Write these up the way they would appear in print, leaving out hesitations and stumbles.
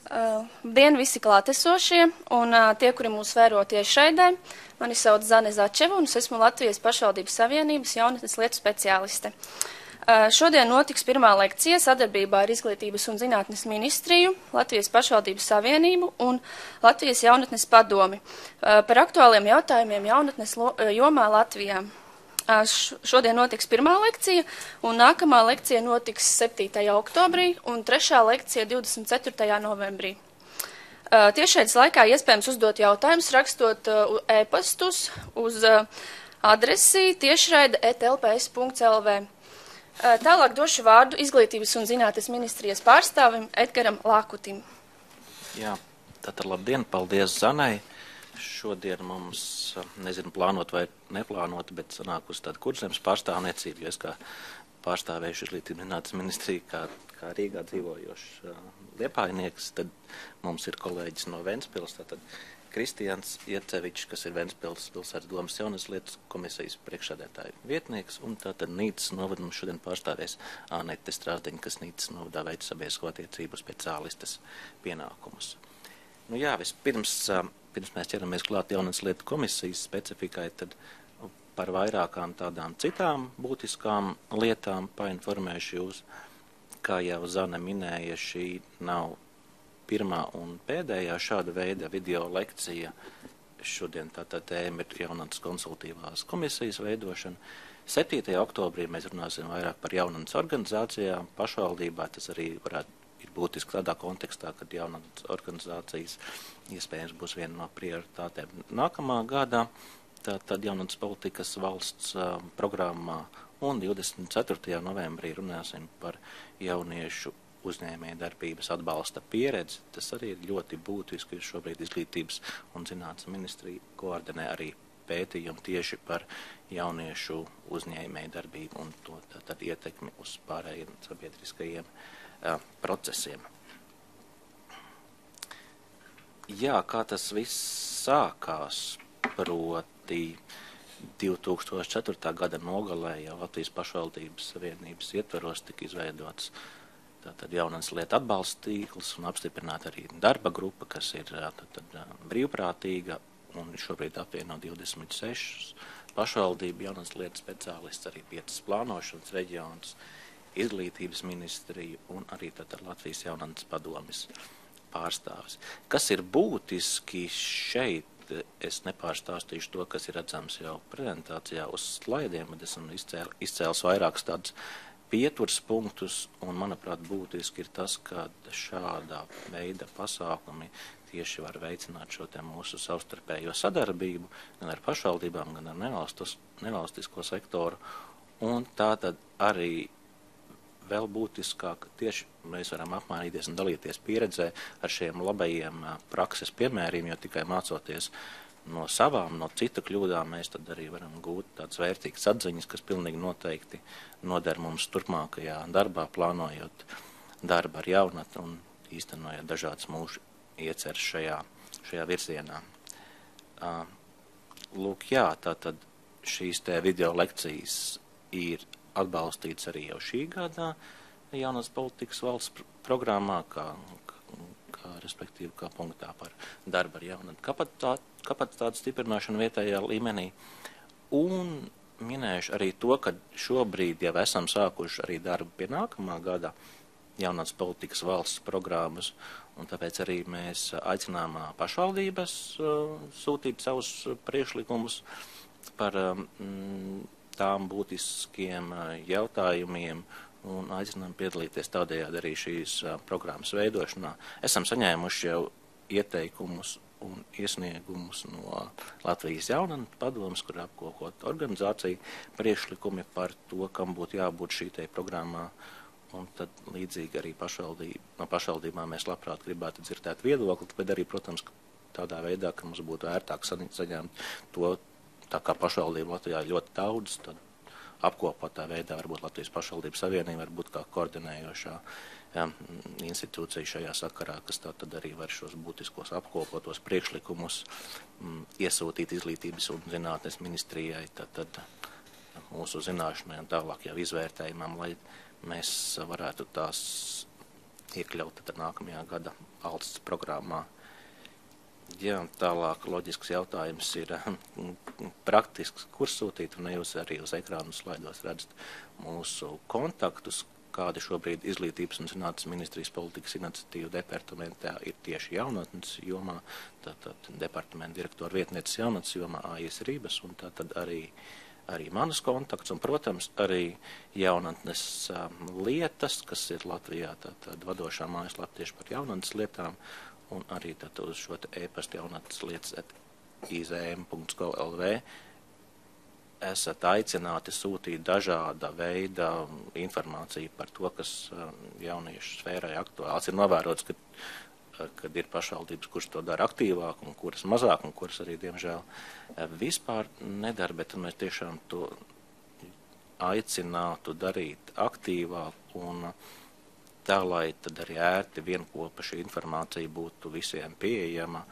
Labdien visi klātesošie un tie, kuri mūs vēro tiešraidē. Mani sauc Zane Začeva un es esmu Latvijas pašvaldības savienības jaunatnes lietu speciāliste. Šodien notiks pirmā lekcija sadarbībā ar Izglītības un zinātnes ministriju, Latvijas pašvaldības savienību un Latvijas jaunatnes padomi par aktuāliem jautājumiem jaunatnes jomā Latvijā. Šodien notiks pirmā lekcija, un nākamā lekcija notiks 7. oktobrī, un trešā lekcija 24. novembrī. Tiešraides laikā iespējams uzdot jautājumus, rakstot e-pastus uz adresi tiešraide@lps.lv. Tālāk došu vārdu Izglītības un zinātnes ministrijas pārstāvim Edgaram Lākutim. Jā, tātad labdien, paldies Zanai. Šodien mums, nezinu, plānot vai neplānot, bet sanāk uz tādu Kurzemes pārstāvniecību, jo es kā pārstāvējuši Izglītības zinātnes ministriju, kā Rīgā dzīvojošs liepājnieks, tad mums ir kolēģis no Ventspils, tātad Kristians Iecevičs, kas ir Ventspils pilsētas domas jaunas lietas komisijas priekšsēdētāja vietnieks, un tātad Nīcas novada mums šodien pārstāvēs Anete Strāzdeņa, kas Nīcas novadā veic sabiedrisko attiecību speciālistes pienākumus. Nu jā, pirms mēs ķeramies klāt jaunas lietu komisijas specifikai, tad par vairākām tādām citām būtiskām lietām painformēšu jūs, kā jau Zane minēja, šī nav pirmā un pēdējā šāda veida video lekcija. Šodien tātad tēma ir jaunatnes konsultīvās komisijas veidošana. 7. oktobrī mēs runāsim vairāk par jaunatnes organizācijām pašvaldībā, tas arī varētu ir būtiski tādā kontekstā, kad jaunatnes organizācijas iespējams būs viena no prioritātēm nākamā gadā. Tad jaunatnes politikas valsts programmā un 24. novembrī runāsim par jauniešu uzņēmēju darbības atbalsta pieredzi. Tas arī ir ļoti būtiski, jo šobrīd Izglītības un zinātnes ministrija koordinē arī pētījumu tieši par jauniešu uzņēmēju darbību un to tad ietekmi uz pārējiem sabiedriskajiem procesiem. Jā, kā tas viss sākās, proti 2004. gada nogalē jau Latvijas pašvaldības savienības ietveros tika izveidots tātad jaunas lietu atbalsta tīkls un apstiprināta arī darba grupa, kas ir brīvprātīga un šobrīd apvieno 26 pašvaldību jaunas lietu speciālists, arī 5 plānošanas reģionus, Izglītības ministriju un arī tātad Latvijas jaunatnes padomes pārstāvis. Kas ir būtiski šeit, es nepārstāstīšu to, kas ir redzams jau prezentācijā uz slaidiem, bet esmu izcēlis vairākus tādus pieturas punktus, un, manuprāt, būtiski ir tas, ka šādā veida pasākumi tieši var veicināt šo te mūsu savstarpējo sadarbību gan ar pašvaldībām, gan ar nevalstisko sektoru, un tātad arī vēl būtiskāk, tieši mēs varam apmainīties un dalīties pieredzē ar šiem labajiem prakses piemēriem, jo tikai mācoties no savām, no citu kļūdām, mēs tad arī varam gūt tādas vērtīgas atziņas, kas pilnīgi noteikti noder mums turpmākajā darbā, plānojot darbu ar jaunatni un īstenojot dažādas mūsu ieceres šajā virzienā. Lūk, jā, tātad šīs te video lekcijas ir atbalstīts arī jau šī gadā jaunas politikas valsts programmā, respektīvi kā punktā par darbu ar jaunatni kapacitātes stiprināšanu vietējā līmenī. Un minējuši arī to, ka šobrīd jau esam sākuši arī darbu pie nākamā gada jaunas politikas valsts programmas, un tāpēc arī mēs aicinām pašvaldības sūtīt savus priekšlikumus par tām būtiskiem jautājumiem un aicinām piedalīties tādējādi arī šīs programmas veidošanā. Esam saņēmuši jau ieteikumus un iesniegumus no Latvijas jaunatnes padomes, kur apkopot organizāciju priekšlikumi par to, kam būtu jābūt šī te programmā. Un tad līdzīgi arī no pašvaldībām mēs labprāt gribētu dzirdēt viedokli, bet arī, protams, tādā veidā, ka mums būtu vērtāk saņemt to, tā kā pašvaldība Latvijā ļoti daudz, tad apkopotā veidā varbūt Latvijas pašvaldības savienība varbūt kā koordinējošā institūcija šajā sakarā, kas tad arī var šos būtiskos apkopotos priekšlikumus iesūtīt Izglītības un zinātnes ministrijai, tad mūsu zināšanai un tālāk jau izvērtējumam, lai mēs varētu tās iekļaut tad nākamajā gada valsts programmā. Jā, tālāk loģisks jautājums ir praktisks, kur sūtīt, un jūs arī uz ekrānu slaidos redzat mūsu kontaktus, kādi šobrīd Izglītības un zinātnes ministrijas politikas iniciatīvu departamentā ir tieši jaunatnes jomā, tātad departamenta direktora vietnieces jaunatnes jomā A.I.S. Rības, un tātad arī manas kontakts, un, protams, arī jaunatnes lietas, kas ir Latvijā tātad vadošā mājaslapa tieši par jaunatnes lietām, un arī tad uz šo e-pastu jaunatnes lietas izm.gov.lv esat aicināti sūtīt dažāda veida informāciju par to, kas jauniešu sfērai aktuāls. Ir novērots, kad ir pašvaldības, kuras to dara aktīvāk un kuras mazāk, un kuras arī, diemžēl, vispār nedara, bet mēs tiešām to aicinātu darīt aktīvāk un tā, lai tad arī ērti vienkopa šī informācija būtu visiem pieejama,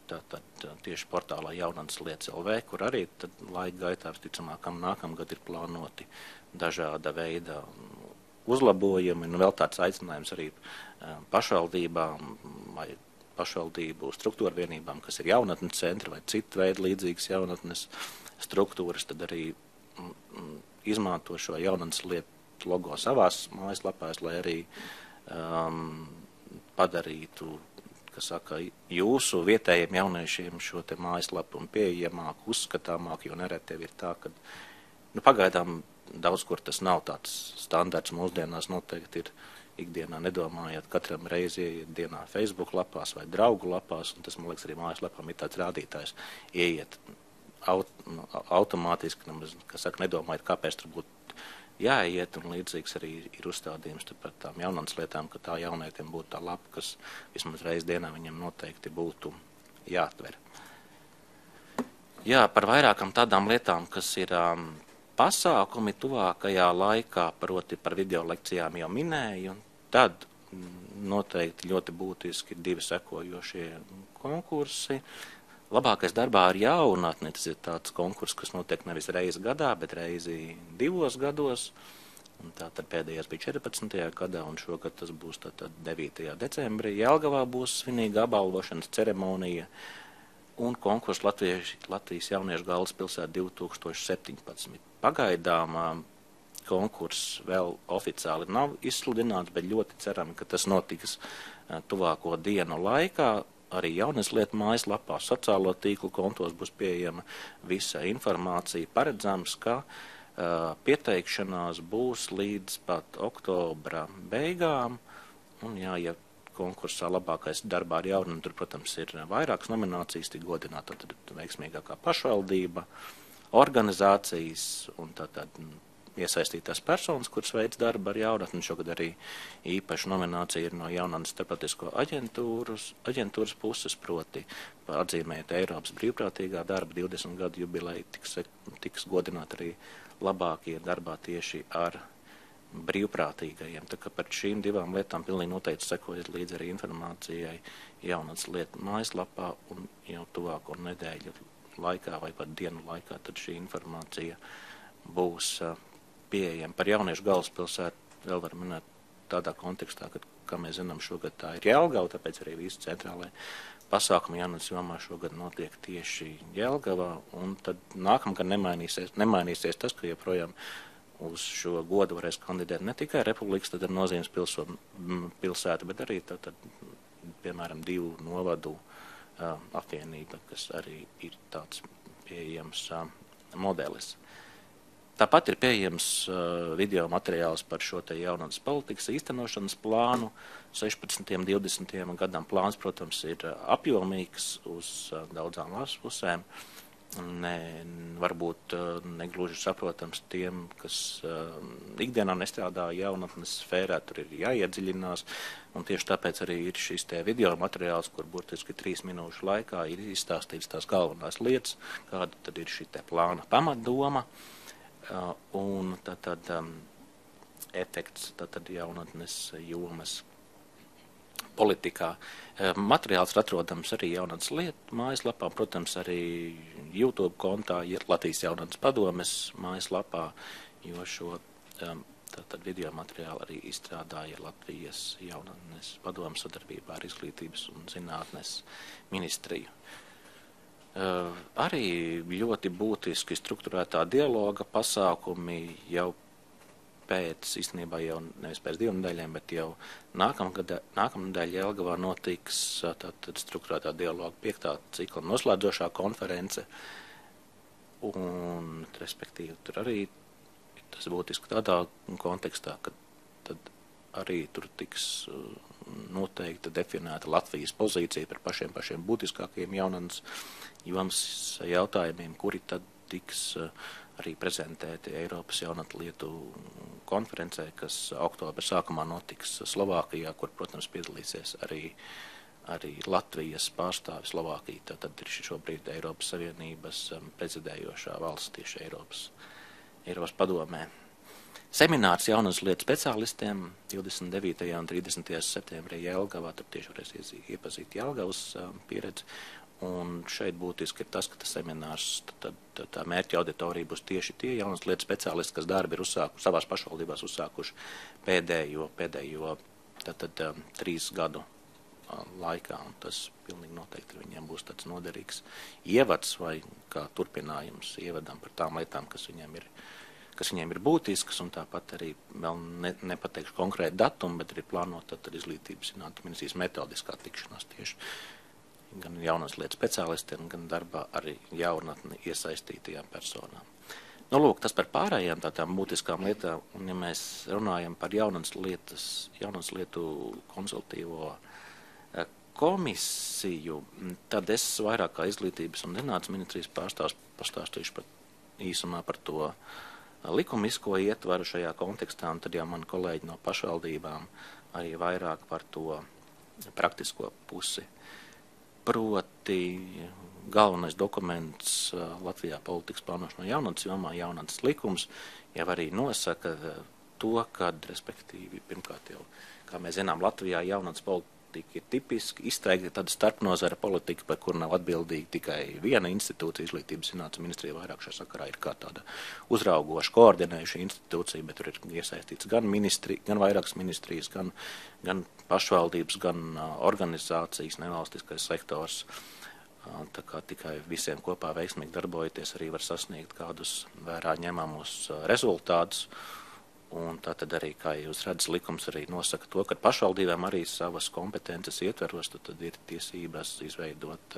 tātad tieši portālā jaunatnes lietas LV, kur arī tad laika gaitā, visticamākam, nākamgad ir plānoti dažāda veida uzlabojumi, un vēl tāds aicinājums arī pašvaldībām vai pašvaldību struktūra vienībām, kas ir jaunatnes centri vai citu veidu līdzīgas jaunatnes struktūras, tad arī izmanto šo jaunatnes lietu logo savās mājaslapās, lai arī padarītu, kas saka, jūsu vietējiem jauniešiem šo te mājaslapu un pieejamāk, uzskatāmāk, jo nereti ir tā, ka pagaidām daudz kur tas nav tāds standarts mūsdienās, noteikti ir ikdienā nedomājot, katram reizi ieiet dienā Facebook lapās vai draugu lapās, un tas, man liekas, arī mājaslapām ir tāds rādītājs, ieiet automātiski, kas saka, nedomājot, kāpēc tur būtu jāiet, un līdzīgs arī ir uzstādījums par tām jaunatnes lietām, ka tā jaunietiem būtu tā lapa, kas vismaz reiz dienā viņam noteikti būtu jāatver. Jā, par vairākam tādām lietām, kas ir pasākumi tuvākajā laikā, proti par video lekcijām jau minēju, un tad noteikti ļoti būtiski ir 2 sekojošie konkursi. Labākais darbā ar jaunatni, tas ir tāds konkurss, kas notiek nevis reizi gadā, bet reizi 2 gados. Un tātad pēdējais bija 14. gadā, un šogad tas būs tātad 9. decembrī. Jelgavā būs svinīga apbalvošanas ceremonija un konkurss Latvijas jauniešu galvaspilsētā 2017. Pagaidām konkurss vēl oficiāli nav izsludināts, bet ļoti ceram, ka tas notiks tuvāko dienu laikā. Arī jaunas lietu mājaslapā, sociālo tīklu kontos būs pieejama visa informācija. Paredzams, ka pieteikšanās būs līdz pat oktobra beigām. Un jā, ja konkursā labākais darbā ar jaunatni, tur, protams, ir vairākas nominācijas, tik godināta tad veiksmīgākā pašvaldība, organizācijas un tātad iesaistītās personas, kuras veids darbu ar jaunatni. Šogad arī īpaša nominācija ir no jaunatnes starptautisko aģentūras puses, proti atzīmēt Eiropas brīvprātīgā darba 20 gadu jubileju, tiks godināt arī labākie darbā tieši ar brīvprātīgajiem. Tā kā par šīm 2 lietām pilnīgi noteikti sekojiet līdz arī informācijai jaunatnes lietu mājaslapā, un jau tuvāko nedēļu laikā vai pat dienu laikā tad šī informācija būs pieejama. Par jauniešu galvaspilsētu vēl var minēt tādā kontekstā, ka, kā mēs zinām, šogad tā ir Jelgava, tāpēc arī visi centrālai pasākumi jaunatnes jomā šogad notiek tieši Jelgavā, un tad nākamgad nemainīsies tas, ka joprojām uz šo godu varēs kandidēt ne tikai Republikas tad ar nozīmes pilsētu, bet arī tad, piemēram, 2 novadu apvienība, kas arī ir tāds pieejams modelis. Tāpat ir pieejams video materiāls par šo te jaunatnes politikas īstenošanas plānu 16. 20. gadam. Plāns, protams, ir apjomīgs uz daudzām pusēm. Varbūt negluži saprotams tiem, kas ikdienā nestrādā jaunatnes sfērā, tur ir jāiedziļinās, un tieši tāpēc arī ir šis te video materiāls, kur burtiski 3 minūšu laikā ir izstāstīts tās galvenās lietas, kāda tad ir šī te plāna pamatdoma, un tad efekts tad jaunatnes jomas politikā. Materiāls ir atrodams arī jaunatnes lietu mājaslapā, protams, arī YouTube kontā ir Latvijas jaunatnes padomes mājaslapā, jo šo tātad video materiālu arī izstrādāja Latvijas jaunatnes padomes sadarbībā ar Izglītības un zinātnes ministriju. Arī ļoti būtiski strukturētā dialoga pasākumi jau īstenībā jau nevis pēc 2 nedēļiem, bet jau nākamnedēļ Jelgavā notiks tātad strukturētā dialoga 5. cikla noslēdzošā konference, un, respektīvi, tur arī tas būtiski tādā kontekstā, ka tad arī tur tiks noteikti definēta Latvijas pozīcija par pašiem būtiskākajiem jaunatnes jomas jautājumiem, kuri tad tiks arī prezentēti Eiropas jaunatnelietu konferencē, kas oktobra sākumā notiks Slovākijā, kur, protams, piedalīsies arī Latvijas pārstāvi Slovākija. Tad ir šobrīd Eiropas Savienības prezidējošā valsts tieši Eiropas padomē. Seminārs jaunas lietu speciālistiem 29. un 30. septembrī Jelgavā, tur tieši varēs iepazīt Jelgavas pieredzi. Un šeit būtiski ir tas, ka tas seminārs, tā mērķa auditorija būs tieši tie jaunas lietu speciālisti, kas darbi ir savās pašvaldībās uzsākuši pēdējo 3 gadu laikā. Un tas pilnīgi noteikti viņiem būs tāds noderīgs ievads vai kā turpinājums ievadam par tām lietām, kas viņiem ir būtiskas, un tāpat arī vēl nepateikšu konkrētu datumu, bet arī plānot tad Izglītības zinātnes ministrijas metodiskā tikšanās tieši gan jaunas lietu speciālistiem, gan darbā arī jaunatni iesaistītajām personām. Nu, lūk, tas par pārējām tādām būtiskām lietām, un ja mēs runājam par jaunas lietu konsultīvo komisiju, tad es vairāk kā Izglītības un zinātnes ministrijas pārstāvs pastāstīšu īsumā par to likumisko ietvaru šajā kontekstā, un tad jau mani kolēģi no pašvaldībām arī vairāk par to praktisko pusi. Proti galvenais dokuments Latvijā politikas plānošanā jaunatnes jomā, jaunatnes likums, jau arī nosaka to, kad, respektīvi, pirmkārt jau, kā mēs zinām, Latvijā jaunatnes politika ir tipiski izteikti tāda starpnozara politika, par kuru nav atbildīga tikai viena institūcija, Izglītības zinātnes ministrija vairāk šajā sakarā ir kā tāda uzraugoša, koordinējuša institūcija, bet tur ir iesaistīts gan vairākas ministrijas, gan pašvaldības, gan organizācijas, nevalstiskais sektors. Tā kā tikai visiem kopā veiksmīgi darbojoties arī var sasniegt kādus vērā ņemamus rezultātus. Un tātad arī, kā jūs redzat, likums arī nosaka to, ka pašvaldībām arī savas kompetences ietveros, tad ir tiesības izveidot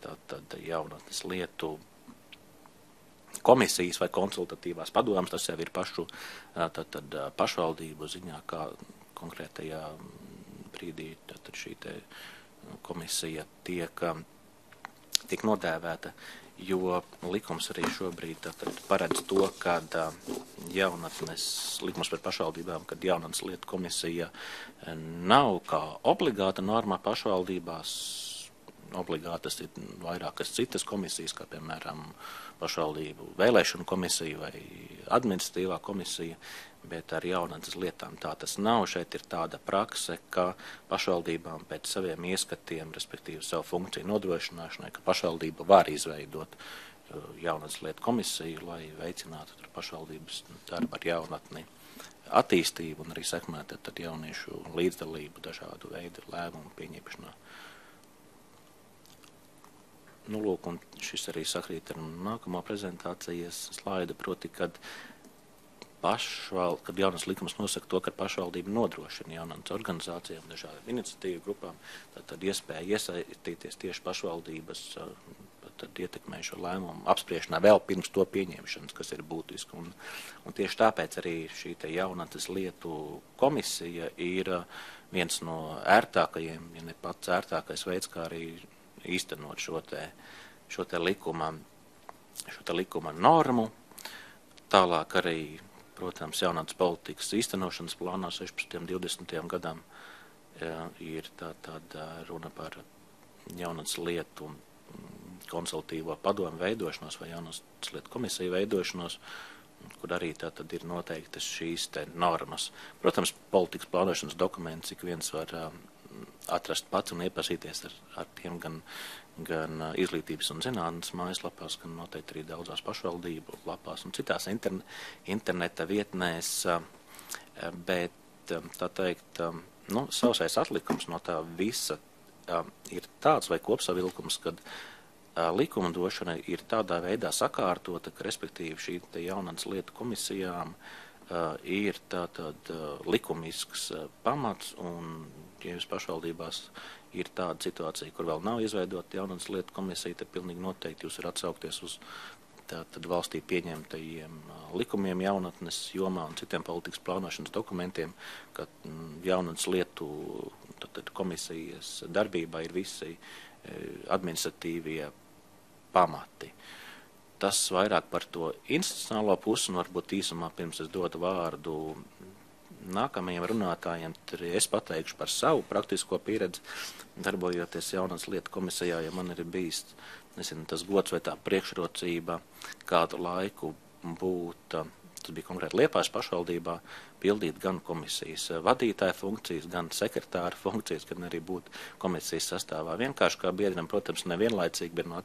tātad jaunatnes lietu komisijas vai konsultatīvās padomas, tas jau ir tātad pašvaldību ziņā, kā konkrētajā brīdī tātad šī te komisija tiek nodēvēta. Jo likums arī šobrīd paredz to, ka likums par pašvaldībām, kad jaunatnes lietu komisija nav kā obligāta normā pašvaldībās, obligātas ir vairākas citas komisijas, kā piemēram pašvaldību vēlēšanu komisija vai administratīvā komisija, bet ar jaunatnes lietām tā tas nav. Šeit ir tāda prakse, ka pašvaldībām pēc saviem ieskatiem, respektīvi savu funkciju nodrošināšanai, ka pašvaldība var izveidot jaunatnes lietu komisiju, lai veicinātu pašvaldības darbu ar jaunatni attīstību un arī sekmētu tad jauniešu līdzdalību dažādu veidu lēmumu pieņemšanā. Nu, lūk, un šis arī sakrīt ar nākamo prezentācijas slaidu, proti, kad jaunas likums nosaka to, ka pašvaldība nodrošina jaunatnes organizācijām, dažādām iniciatīvu grupām, tad iespēja iesaistīties tieši pašvaldības tad ietekmē šo lēmumu apspriešanā vēl pirms to pieņemšanas, kas ir būtiski. Un tieši tāpēc arī šī te jaunatnes lietu komisija ir viens no ērtākajiem, ja ne pats ērtākais veids, kā arī īstenot šo te likuma normu. Tālāk arī, protams, jaunatnes politikas īstenošanas plānā 16. un 20. gadam ir tāda runa par jaunatnes lietu konsultīvo padomu veidošanos vai jaunatnes lietu komisiju veidošanos, kur arī tātad ir noteiktas šīs te normas. Protams, politikas plānošanas dokuments ik viens var atrast pats un iepazīties ar tiem gan Izglītības un zinātnes mājaslapās, gan noteikti arī daudzās pašvaldību lapās un citās interneta vietnēs. bet, tā teikt, sausais atlikums no tā visa ir tāds vai kopsavilkums, kad likumdošana ir tādā veidā sakārtota, ka respektīvi šī jaunatnes lietu komisijām ir tātad likumisks pamats, un ja jūs pašvaldībās ir tāda situācija, kur vēl nav izveidota jaunatnes lietu komisija, tad pilnīgi noteikti jūs var atsaukties uz tātad valstī pieņemtajiem likumiem jaunatnes jomā un citiem politikas plānošanas dokumentiem, ka jaunatnes lietu komisijas darbībā ir visi administratīvie pamati. Tas vairāk par to institucionālo pusi, un varbūt īsumā pirms es dodu vārdu nākamajiem runātājiem, tad es pateikšu par savu praktisko pieredzi, darbojoties jaunatnes lietu komisijā, ja man ir bijis, nezinu, tas gods vai tā priekšrocība kādu laiku būt, tas bija konkrēti Liepājas pašvaldībā, pildīt gan komisijas vadītāja funkcijas, gan sekretāra funkcijas, gan arī būt komisijas sastāvā. Vienkārši kā biedram, protams, nevienlaicīgi, bet no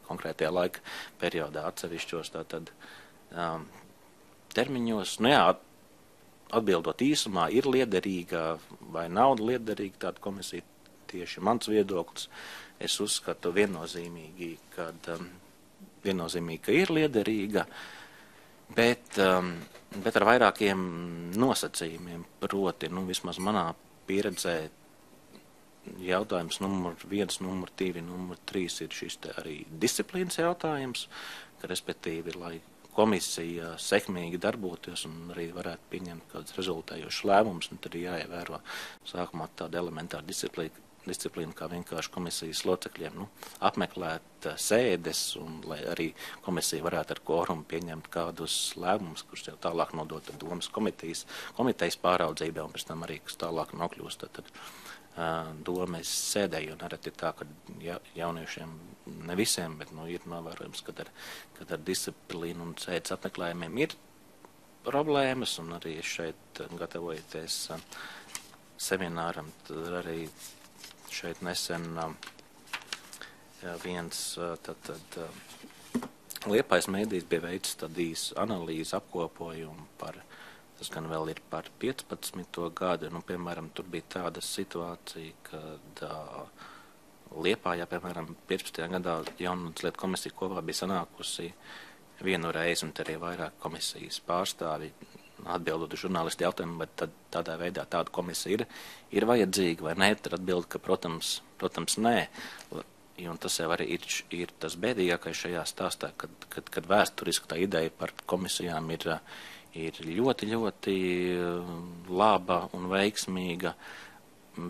konkrētajā laika periodā atsevišķos tātad termiņos. Nu jā, atbildot īsumā, ir liederīga vai nav liederīga tāda komisija, tieši mans viedoklis. Es uzskatu viennozīmīgi, ka ir liederīga, bet ar vairākiem nosacījumiem, proti, vismaz manā pieredzē, jautājums numur 1, numur 2, numur 3 ir šis te arī disciplīnas jautājums, ka respektīvi, lai komisija sekmīgi darboties un arī varētu pieņemt kādus rezultējošus lēmumus, tad ir jāievēro sākumā tāda elementāra disciplīna, kā vienkārši komisijas locekļiem apmeklēt sēdes, un lai arī komisija varētu ar kvorumu pieņemt kādus lēmumus, kurus jau tālāk nodot domas komitejas pāraudzībai, un pēc tam arī, kas tālāk nokļūst, tad domas sēdēju, un arī tā, ka jauniešiem, ne visiem, bet ir novērojams, kad ar disciplīnu un sēdes apmeklējumiem ir problēmas, un arī šeit gatavojoties semināram, tad arī šeit nesen viens Liepājas mēdījis bija veicis tādu īsu analīzi apkopojumu par, tas gan vēl ir par 15. gadu, piemēram, tur bija tāda situācija, kad Liepājā, piemēram, 15. gadā jaunatnes lietu komisija kopā bija sanākusi vienu reizi, un arī vairāk komisijas pārstāvi atbildot uz žurnālistu jautājumu, bet tad tādā veidā tāda komisija ir vajadzīga vai nē, tad atbild, ka, protams, nē. Un tas jau arī ir tas bēdīgākais šajā stāstā, kad vēsturiski tā ideja par komisijām ir ļoti, ļoti laba un veiksmīga,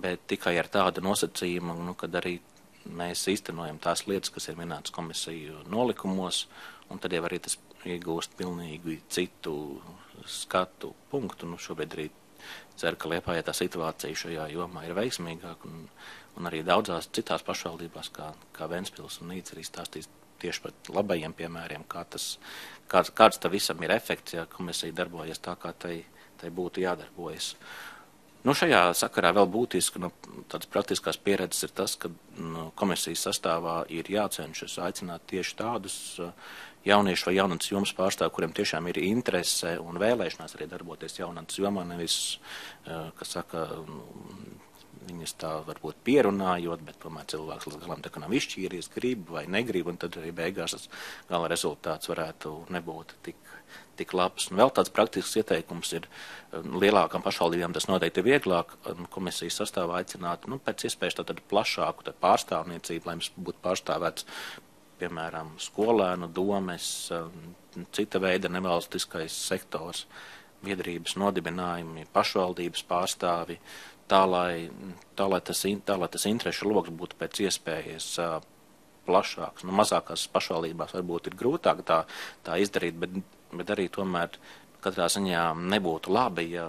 bet tikai ar tādu nosacījumu, kad arī mēs īstenojam tās lietas, kas ir minētas komisiju nolikumos, un tad jau arī tas iegūst pilnīgi citu skatu punktu. Šobrīd arī ceru, ka Liepājā tā situācija šajā jomā ir veiksmīgāka, un arī daudzās citās pašvaldībās, kā Ventspils un Nīca, arī stāstīs tieši par labajiem piemēriem, kāds tam visam ir efekts, ja komisija darbojas tā, kā tai būtu jādarbojas. Šajā sakarā vēl būtiski tādas praktiskās pieredzes ir tas, ka komisijas sastāvā ir jācenšas aicināt tieši tādus jauniešu vai jaunatnes jomas pārstāvju, kuriem tiešām ir interese un vēlēšanās arī darboties jaunatnes jomā, nevis, kas saka, viņas tā varbūt pierunājot, bet tomēr cilvēks līdz galam tā kā nav izšķīries, grib vai negrib, un tad arī beigās tas gala rezultāts varētu nebūt tik labs. Un vēl tāds praktisks ieteikums ir lielākām pašvaldībām, tas noteikti ir vieglāk komisijas sastāvā aicināt, pēc iespējas tātad plašāku pārstāvniecību, lai mums būtu pārstāvēts, piemēram, skolēnu domes, cita veida nevalstiskais sektors, biedrības nodibinājumi, pašvaldības pārstāvi, tā, lai tas interešu loks būtu pēc iespējas plašāks. Mazākās pašvaldībās varbūt ir grūtāk tā izdarīt, bet arī tomēr katrā ziņā nebūtu labi, ja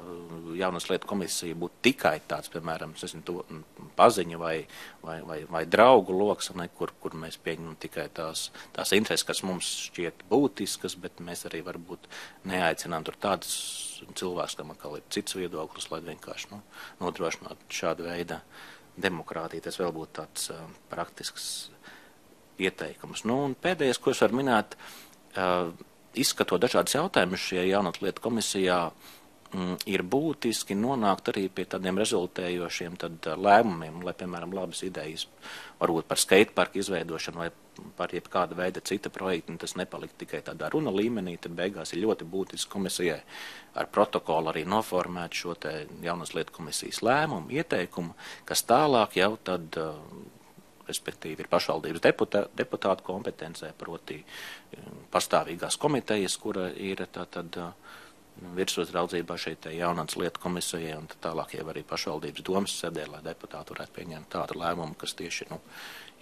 jaunatnes lietu komisija būtu tikai tāds, piemēram, paziņu vai draugu loks, kur mēs pieņemam tikai tās intereses, kas mums šķiet būtiskas, bet mēs arī varbūt neaicinām tur tādus cilvēkus, kam atkal ir cits viedoklis, lai vienkārši nodrošinātu šādu veidu demokrātiju. Tas vēl būtu tāds praktisks ieteikums. Un pēdējais, ko es varu minēt, izskatot dažādas jautājumus šajā jaunatnes lietu komisijā, ir būtiski nonākt arī pie tādiem rezultējošiem lēmumiem, lai, piemēram, labas idejas varbūt par skateparku izveidošanu vai par jebkāda veida cita projekta, tas nepalikt tikai tādā runa līmenī, tad beigās ir ļoti būtiski komisijai ar protokolu arī noformēt šo te jaunas lietu komisijas lēmumu, ieteikumu, kas tālāk jau tad, respektīvi, ir pašvaldības deputātu kompetencē, proti pastāvīgās komitejas, kura ir tātad virsuzraudzībā šeit jaunās lietu komisijai un tālāk jau arī pašvaldības domas sēdē, lai deputāti varētu pieņemt tādu lēmumu, kas tieši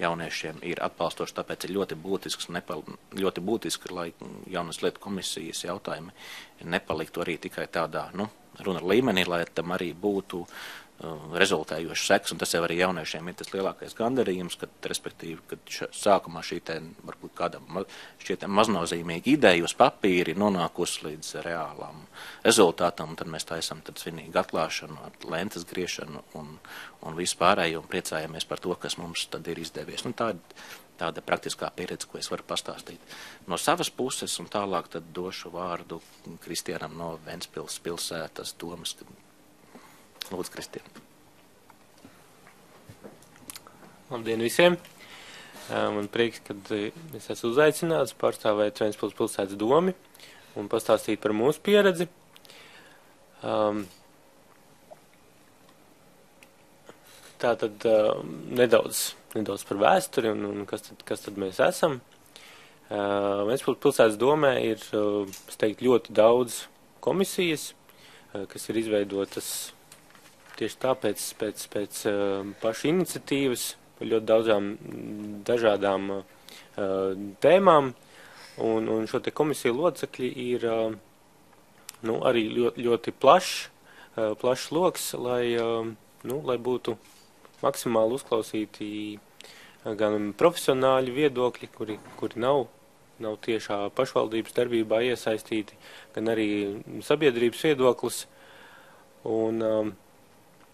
jauniešiem ir atbalstoši, tāpēc ir ļoti būtiski, lai jaunas lietu komisijas jautājumi nepaliktu arī tikai tādā runa līmenī, lai tam arī būtu rezultējošs seks, un tas jau arī jauniešiem ir tas lielākais gandarījums, respektīvi, kad sākumā šī varbūt kāda šķiet maznozīmīga ideja uz papīra ir nonākusi līdz reālām rezultātam, un tad mēs taisam svinīgu atklāšanu, lentes griešanu un visu pārējo, un priecājamies par to, kas mums tad ir izdevies. Tāda praktiskā pieredze, ko es varu pastāstīt no savas puses, un tālāk tad došu vārdu Kristianam no Ventspils pilsētas domas. Lūdzu, Kristian. Labdien visiem! Man prieks, kad es esmu uzaicināts pārstāvēt Ventspils pilsētas domi un pastāstīt par mūsu pieredzi. Tātad nedaudz par vēsturi un kas tad mēs esam. Ventspils pilsētas domē ir, es teiktu, ļoti daudz komisijas, kas ir izveidotas tieši tāpēc pēc paša iniciatīvas, ļoti daudzām dažādām tēmām, un šo te komisiju locekļi ir arī ļoti plašs loks, lai būtu maksimāli uzklausīti gan profesionāļi viedokļi, kuri nav tiešā pašvaldības darbībā iesaistīti, gan arī sabiedrības viedoklis. Un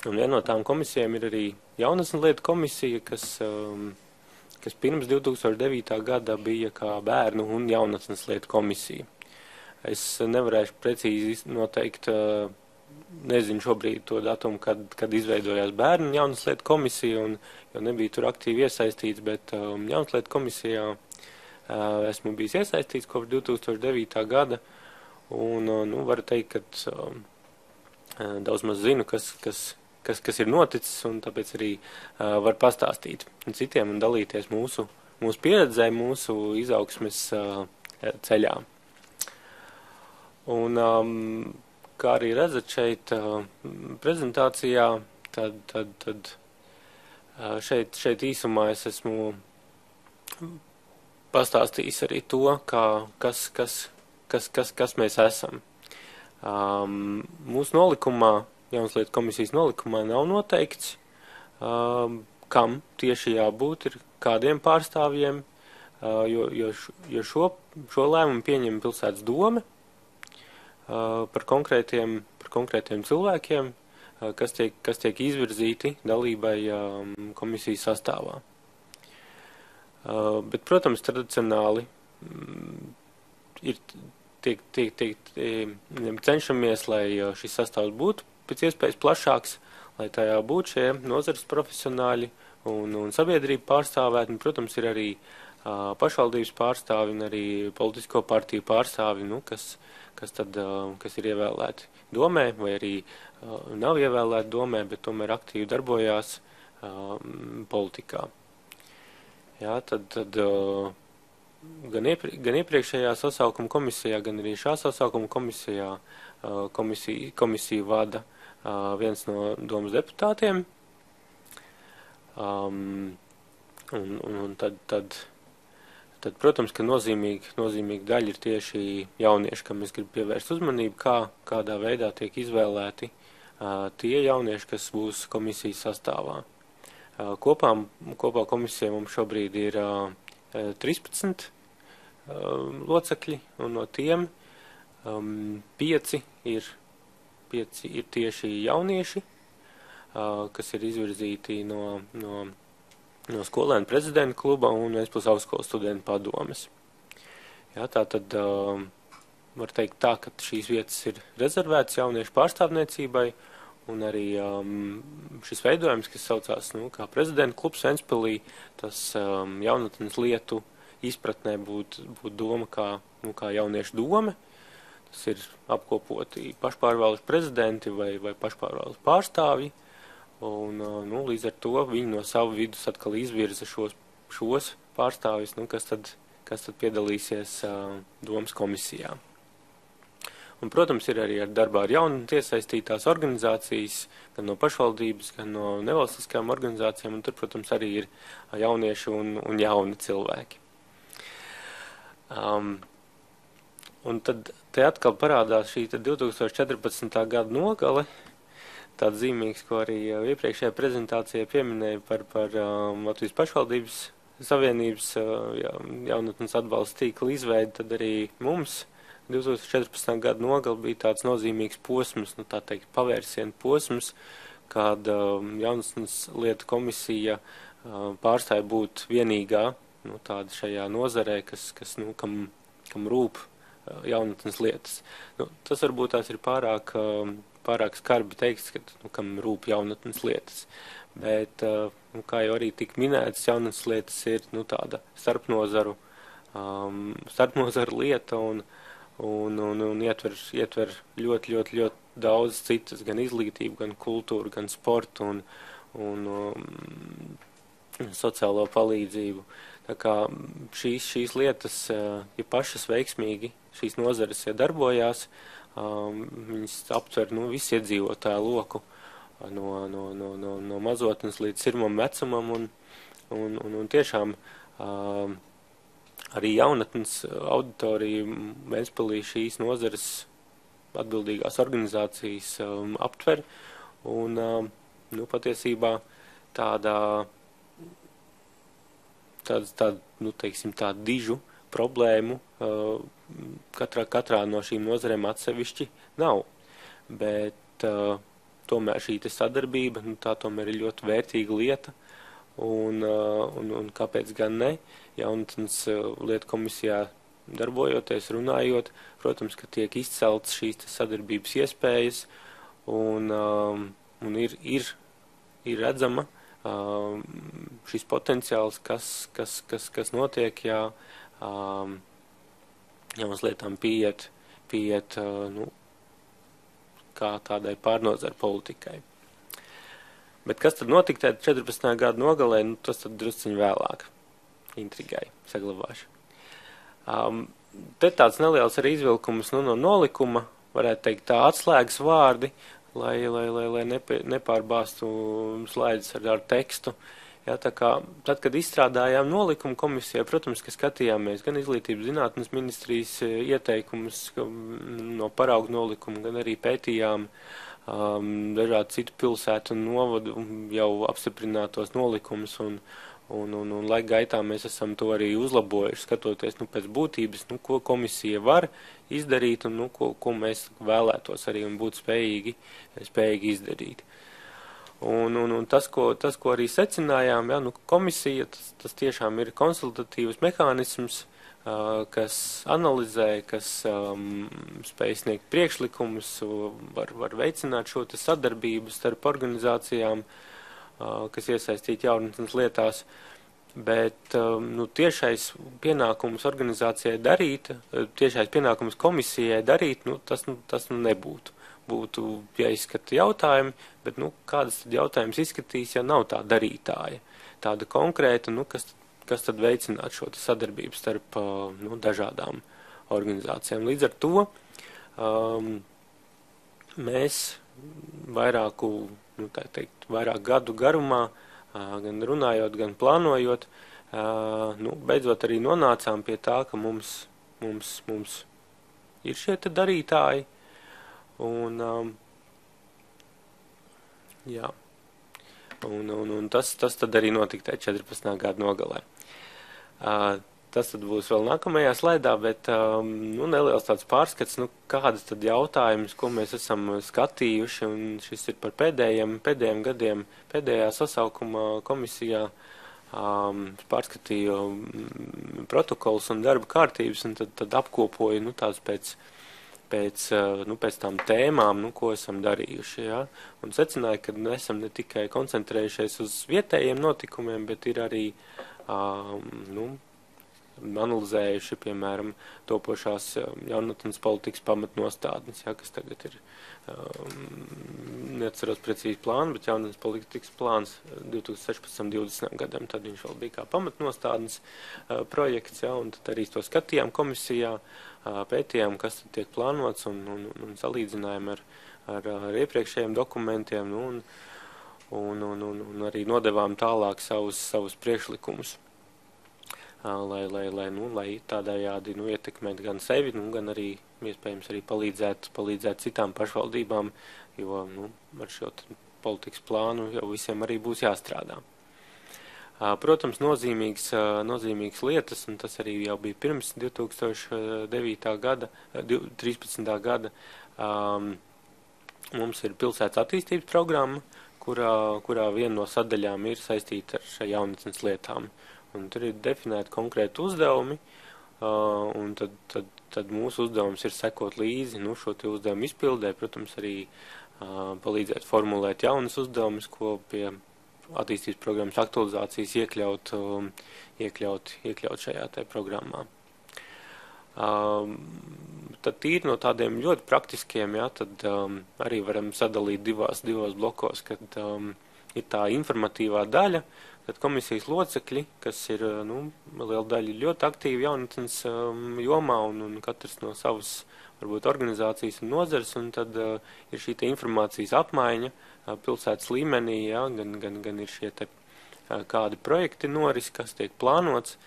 viena no tām komisijām ir arī jaunatnes lietu komisija, kas pirms 2009. gada bija kā bērnu un jaunatnes lietu komisija. Es nevarēšu precīzi noteikt, nezinu šobrīd to datumu, kad izveidojās bērnu un jaunatnes lietu komisija, jo nebija tur aktīvi iesaistīts, bet jaunatnes lietu komisijā esmu bijis iesaistīts kopš 2009. gada, un varu teikt, ka daudz maz zinu, kas ir noticis, un tāpēc arī var pastāstīt citiem un dalīties mūsu pieredzē, mūsu izaugsmes ceļā. Un, kā arī redzat šeit prezentācijā, tad šeit īsumā es esmu pastāstījis arī to, kas mēs esam. Mūsu nolikumā, jaunas lietu komisijas nolikumā nav noteikts, kam tieši jābūt ir kādiem pārstāvjiem, jo šo lēmumu pieņem pilsētas dome par konkrētiem cilvēkiem, kas tiek izvirzīti dalībai komisijas sastāvā. Bet, protams, tradicionāli cenšamies, lai šis sastāvs būtu pēc iespējas plašāks, lai tajā būtu šie nozares profesionāļi un sabiedrība pārstāvēt, un, protams, ir arī pašvaldības pārstāvi un arī politisko partiju pārstāvi, kas ir ievēlēti domē, vai arī nav ievēlēti domē, bet tomēr aktīvi darbojās politikā. Jā, tad gan iepriekšējā sasaukuma komisijā, gan arī šā sasaukuma komisijā komisiju vada viens no domas deputātiem. Un tad, protams, ka nozīmīga daļa ir tieši jaunieši, kam es gribu pievērst uzmanību, kādā veidā tiek izvēlēti tie jaunieši, kas būs komisijas sastāvā. Kopā komisijā mums šobrīd ir 13 locekļi, un no tiem 5 ir tieši jaunieši, kas ir izvirzīti no skolēnu prezidenta kluba un Ventspils augstskolas studentu padomes. Jā, tātad var teikt tā, ka šīs vietas ir rezervētas jauniešu pārstāvniecībai, un arī šis veidojums, kas saucās kā prezidenta klubs Ventspilī, tas jaunatnes lietu izpratnē būtu doma kā jauniešu dome. Tas ir apkopoti pašpārvaldes prezidenti vai pašpārvaldes pārstāvji, un līdz ar to viņi no savu vidus atkal izvirza šos pārstāvjus, kas tad piedalīsies domas komisijā. Un, protams, ir arī darbā ar jaunatni iesaistītās organizācijas, gan no pašvaldības, gan no nevalstiskajām organizācijām, un tur, protams, arī ir jaunieši un jauni cilvēki. Un tad te atkal parādās šī 2014. gada nogale, tāds zīmīgs, ko arī iepriekšējā prezentācijā pieminēja par Latvijas pašvaldības savienības jaunatnes atbalsta tīkla izveidi, tad arī mums 2014. gada nogali bija tāds nozīmīgs posms, tā teikt, pavērsienu posms, kad jaunatnes lietu komisija pārstāja būt vienīgā, tāda šajā nozarē, kam rūp jaunatnes lietas. Tas varbūt tās ir pārāk skarbi teiks, kam rūp jaunatnes lietas. Bet, kā jau arī tik minētas, jaunatnes lietas ir tāda starpnozaru lieta un ietver ļoti daudz citas, gan izglītību, gan kultūru, gan sportu un sociālo palīdzību. Tā kā šīs lietas, ja pašas veiksmīgi šīs nozares darbojās, viņas aptver visu iedzīvotāju loku no mazotnes līdz sirmam vecumam un tiešām arī jaunatnes auditorija Ventspilī šīs nozares atbildīgās organizācijas aptver un patiesībā tādu dižu problēmu katrā no šīm nozarēm atsevišķi nav, bet tomēr šī sadarbība, tā tomēr ir ļoti vērtīga lieta, un kāpēc gan ne, jaunatnes lietu komisijā darbojoties, runājot, protams, ka tiek izceltas šīs sadarbības iespējas, un ir redzama šis potenciāls, kas notiek, ja jaunas lietām pieiet kā tādai pārnozaru politikai. Bet kas tad notika 14. gada nogalē, tas tad drusciņ vēlāk. Intrigai saglabāšu. Te tāds neliels arī izvilkums no nolikuma, varētu teikt tā atslēgas vārdi, lai nepārbāstu slaidus ar tekstu. Jā, tā kā, tad, kad izstrādājām nolikumu komisijā, protams, ka skatījāmies gan Izglītības zinātnes ministrijas ieteikumus no paraugu nolikuma, gan arī pētījām dažādu citu pilsētu un novadu jau apstiprinātos nolikumus un laika gaitā mēs esam to arī uzlabojuši, skatoties pēc būtības, ko komisija var izdarīt un ko mēs vēlētos arī un būt spējīgi izdarīt. Un tas, ko arī secinājām, komisija, tas tiešām ir konsultatīvs mehānisms, kas analizē, kas spēj sniegt priekšlikumus, var veicināt šo sadarbību starp organizācijām, kas iesaistīt jaunatnes lietās, bet tiešais pienākums organizācijai darīt, tiešais pienākums komisijai darīt, tas nebūtu. Būtu jāizskata jautājumi, bet kādas tad jautājums izskatīs, ja nav tā darītāja, tāda konkrēta, kas tad veicināt šo sadarbību starp dažādām organizācijām. Līdz ar to mēs vairāk gadu garumā, gan runājot, gan plānojot, beidzot arī nonācām pie tā, ka mums ir šie darītāji, un tas tad arī notika 14. gada nogalē. Tas tad būs vēl nākamajā slaidā, bet neliels tāds pārskats, kādas tad jautājumus, ko mēs esam skatījuši, un šis ir par pēdējiem gadiem, pēdējā sasaukuma komisijā pārskatīju protokols un darba kārtības, un tad apkopoju tās pēc pēc tām tēmām, ko esam darījuši, ja? Un secināja, ka esam ne tikai koncentrējušies uz vietējiem notikumiem, bet ir arī, analizējuši, piemēram, topošās jaunatnes politikas pamatnostādnes, ja, kas tagad ir, neatceros precīzi plānu, bet jaunatnes politikas plāns 2016-2020 gadam, tad viņš vēl bija kā pamatnostādnes projekts, ja, un tad arī to skatījām komisijā, pētījām, kas tad tiek plānots un salīdzinājām ar iepriekšējiem dokumentiem, un arī nodevām tālāk savus priekšlikumus. Lai tādējādi ietekmētu gan sevi, gan arī iespējams arī palīdzēt citām pašvaldībām, jo ar šo politikas plānu jau visiem arī būs jāstrādā. Protams, nozīmīgas lietas, un tas arī jau bija pirms 2009. gada, 13. gada, mums ir pilsētas attīstības programma, kurā viena no sadaļām ir saistīta ar jaunatnes lietām. Un tur ir definēti konkrēti uzdevumi, un tad mūsu uzdevums ir sekot līdzi šo te uzdevumu izpildē, protams, arī palīdzēt formulēt jaunas uzdevumus, ko pie attīstības programmas aktualizācijas iekļaut šajā te programmā. Tad tīri no tādiem ļoti praktiskiem, ja, tad arī varam sadalīt divos blokos, kad ir tā informatīvā daļa, tad komisijas locekļi, kas ir, liela daļa ļoti aktīvi jaunatnes jomā un katrs no savas, varbūt, organizācijas un nozares, un tad ir šī te informācijas apmaiņa pilsētas līmenī, ja, gan ir šie te kādi projekti noris, kas tiek plānots,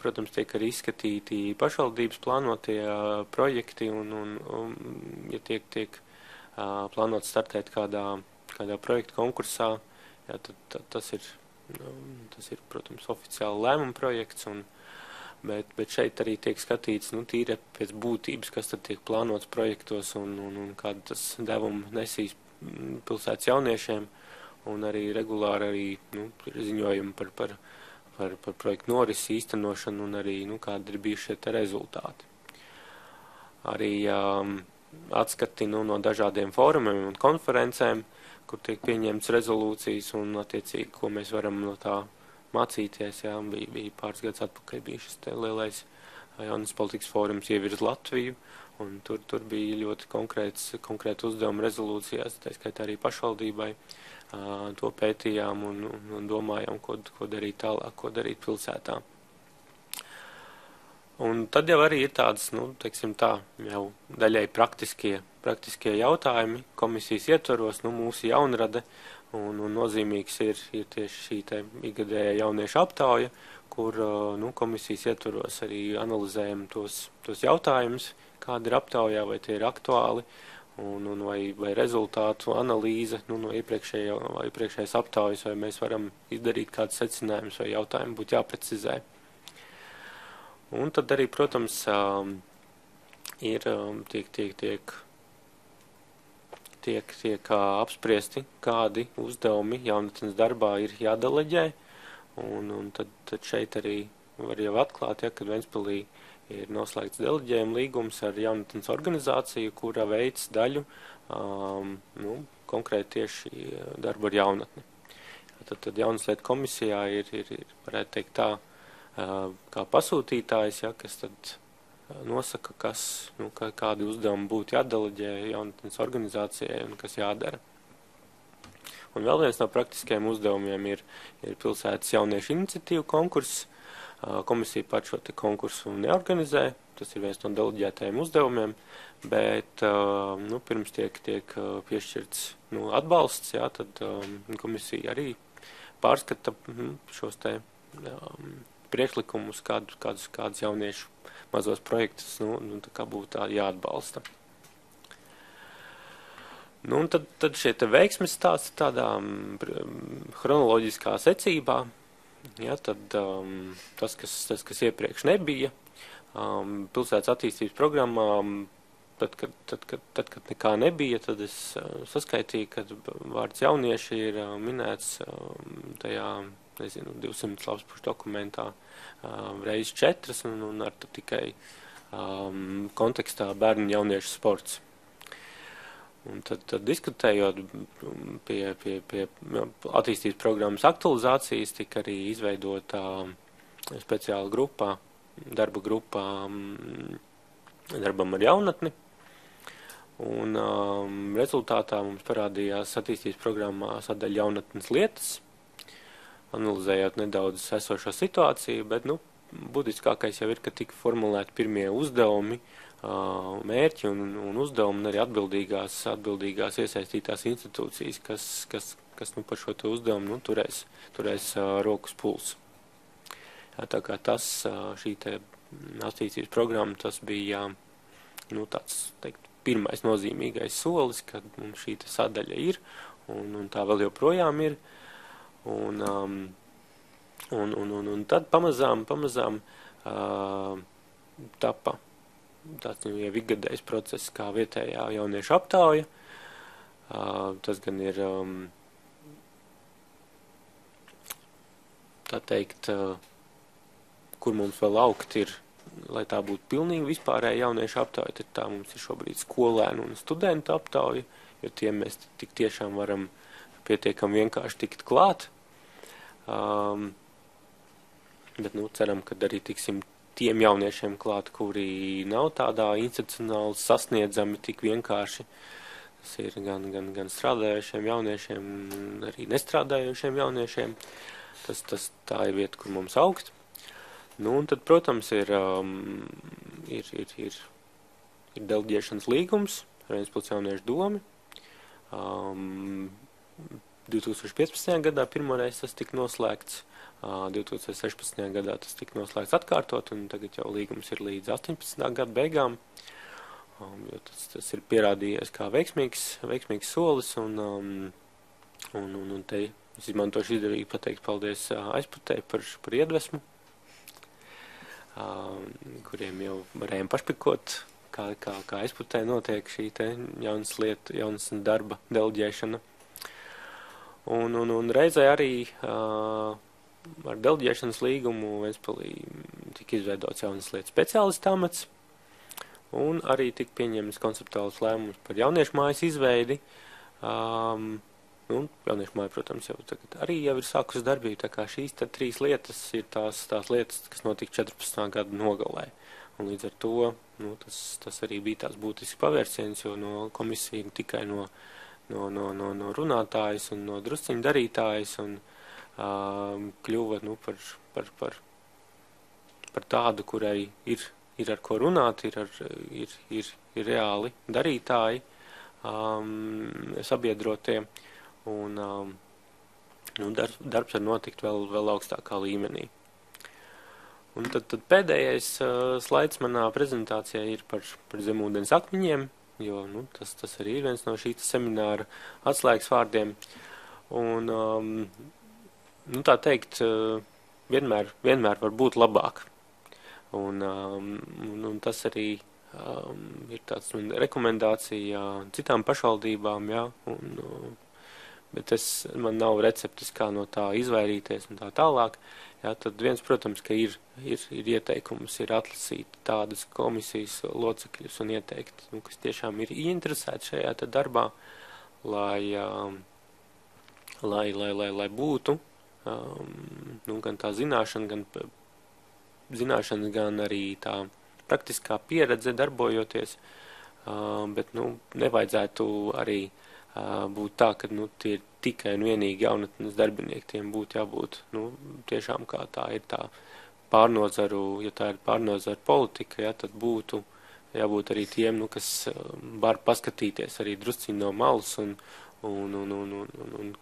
protams, tiek arī izskatīti pašvaldības plānotie projekti, un ja tiek plānots startēt kādā projekta konkursā, ja, tad tas ir, protams, oficiāli lēmuma projekts, bet šeit arī tiek skatīts, tīri pēc būtības, kas tad tiek plānots projektos un kādu tas devumu nesīs pilsētas jauniešiem, un arī regulāri ir ziņojumi par projektu norisi īstenošanu un arī, kādi ir bijuši šie rezultāti. Arī atskati no dažādiem fórumiem un konferencēm, kur tiek pieņemts rezolūcijas un attiecīgi, ko mēs varam no tā mācīties. Jā, bija pāris gadus atpakaļ bija šis te lielais jaunas politikas fórums Ievirz Latviju, un tur bija ļoti konkrēti uzdevumi rezolūcijās, tā skaitā arī pašvaldībai. To pētījām un domājām, ko darīt tālāk, ko darīt pilsētā. Un tad jau arī ir tādas, teiksim tā, jau daļai praktiskie jautājumi komisijas ietvaros, mūsu jaunrade, un nozīmīgs ir tieši šī te ikgadējā jauniešu aptauja, kur komisijas ietvaros arī analizējam tos jautājumus, kādi ir aptaujā, vai tie ir aktuāli, vai rezultātu analīze no iepriekšējās aptaujas, vai mēs varam izdarīt kādus secinājumus, vai jautājumi būtu jāprecizē. Un tad arī, protams, tiek apspriesti, kādi uzdevumi jaunatnes darbā ir jādeleģē, un tad šeit arī var jau atklāt, ja, kad Ventspilī ir noslēgts deleģējuma līgums ar jaunatnes organizāciju, kura veids daļu, konkrēti tieši darbu ar jaunatni. Tad jaunas lietu komisijā ir, varētu teikt tā, kā pasūtītājs, ja, kas tad nosaka, kādi uzdevumi būtu jādeleģē jaunatnes organizācijai un kas jādara. Un vēl viens no praktiskajiem uzdevumiem ir pilsētas jauniešu iniciatīvu konkurss. Komisija pat šo te konkursu neorganizē, tas ir viens no deleģētajiem uzdevumiem, bet pirms tiek piešķirts atbalsts, jā, tad komisija arī pārskata šos te priekšlikumus, kādus jauniešu mazos projektus, tā kā būtu tā jāatbalsta. Un tad šie te veiksmes stāsti tādā chronoloģiskā secībā, ja, tad tas, kas iepriekš nebija, pilsētas attīstības programmā, tad, kad nekā nebija, tad es saskaitīju, ka vārds jaunieši ir minēts tajā, 200 lapspušu dokumentā reiz 4, un ar tikai kontekstā bērnu un jauniešu sports. Un tad diskutējot pie attīstības programmas aktualizācijas, tika arī izveidota speciāla grupā, darba grupā darbam ar jaunatni. Un rezultātā mums parādījās attīstības programmā sadaļa jaunatnes lietas, analizējot nedaudz esošo situāciju, bet, būtiskākais jau ir, ka tika formulēti pirmie uzdevumi, mērķi un uzdevumi, un arī atbildīgās iesaistītās institūcijas, kas par šo te uzdevumu turēs rokas pulsu. Tā kā šī te attīstības programma, tas bija tāds, teikt, pirmais nozīmīgais solis, kad mums šī sadaļa ir, un tā vēl joprojām ir. Un tad pamazām tapa tāds jau ikgadējs process kā vietējā jauniešu aptauja. Tas gan ir, tā teikt, kur mums vēl augt ir, lai tā būtu pilnīgi vispārēja jauniešu aptauja, tad tā mums ir šobrīd skolēnu un studentu aptauja, jo tiem mēs tik tiešām varam pietiekami vienkārši tikt klāt. Bet, ceram, ka arī tiksim tiem jauniešiem klāt, kuri nav tādā institucionāli sasniedzami tik vienkārši. Tas ir gan strādājošiem jauniešiem, arī nestrādājošiem jauniešiem. Tā ir vieta, kur mums augt. Un tad, protams, ir deleģēšanas līgums, Rēzpils jauniešu domi. 2015. gadā pirmoreiz tas tika noslēgts, 2016. gadā tas tika noslēgts atkārtot, un tagad jau līgums ir līdz 18. gada beigām, jo tas ir pierādījies kā veiksmīgs solis, un te es izmantošu izdevīgi pateikt paldies Aizputei par iedvesmu, kuriem jau varējām pašpikot, kā Aizputē notiek šī te jaunas darba deleģēšana. Un reizē arī ar deleģēšanas līgumu Ventspilī tika izveidots jaunas lietas speciālista amats, un arī tika pieņemts konceptuāls lēmums par jauniešu mājas izveidi. Jauniešu māja, protams, arī ir sākusi darbību, tā kā šīs tad 3 lietas ir tās lietas, kas notika 14. gada nogalē. Un līdz ar to, tas arī bija tās būtisks pavērsiens, jo no komisija tikai no runātājas un no drusciņu darītājas un kļuva par tādu, kurai ir ar ko runāt, ir reāli darītāji, sabiedrotie, un darbs var notikt vēl augstākā līmenī. Un tad pēdējais slaids manā prezentācijā ir par zemūdens akmeņiem, jo tas arī ir viens no šī semināra atslēgas vārdiem. Un, tā teikt, vienmēr var būt labāk. Un tas arī ir tāds rekomendācija citām pašvaldībām, jā, bet man nav receptes, kā no tā izvairīties un tā tālāk. Jā, tad viens, protams, ka ir ieteikums, ir atlasīt tādas komisijas locekļus un ieteikt, kas tiešām ir ieinteresēti šajā darbā, lai būtu gan tā zināšana, gan arī tā praktiskā pieredze darbojoties, bet nevajadzētu arī būt tā, ka tie ir tikai un vienīgi jaunatnes darbinieki, tiem būtu jābūt tiešām kā tā ir tā pārnozaru, ja tā ir pārnozaru politika, ja, tad būtu jābūt arī tiem, kas var paskatīties arī drusciņi no malas un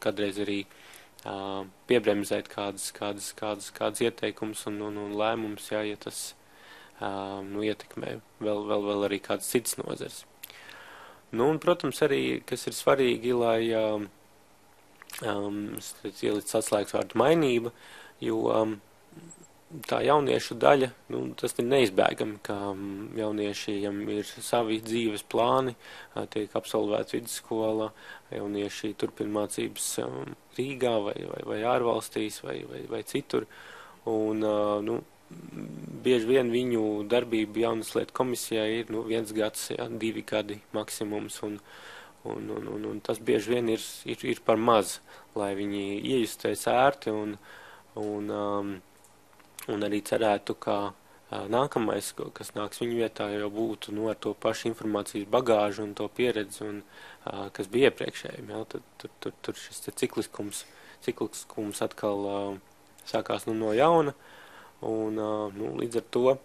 kādreiz arī piebremzēt kādas ieteikums un lēmums, ja tas ietekmē vēl arī kādas citas nozars. Un, protams, arī, kas ir svarīgi, lai ielic atslēgas vārdu mainība, jo tā jauniešu daļa, tas ir neizbēgami, ka jauniešiem ir savi dzīves plāni, tiek absolvēta vidusskola, jaunieši turpina mācības Rīgā vai ārvalstīs vai citur, un bieži vien viņu darbība jaunas lietu komisijā ir 1 gads, 2 gadi maksimums, un tas bieži vien ir par maz, lai viņi iejustēs ērti un arī cerētu, ka nākamais, kas nāks viņu vietā, jau būtu ar to pašu informācijas bagāžu un to pieredzi, kas bija iepriekšējiem. Tur šis cikliskums atkal sākās no jauna, un līdz ar to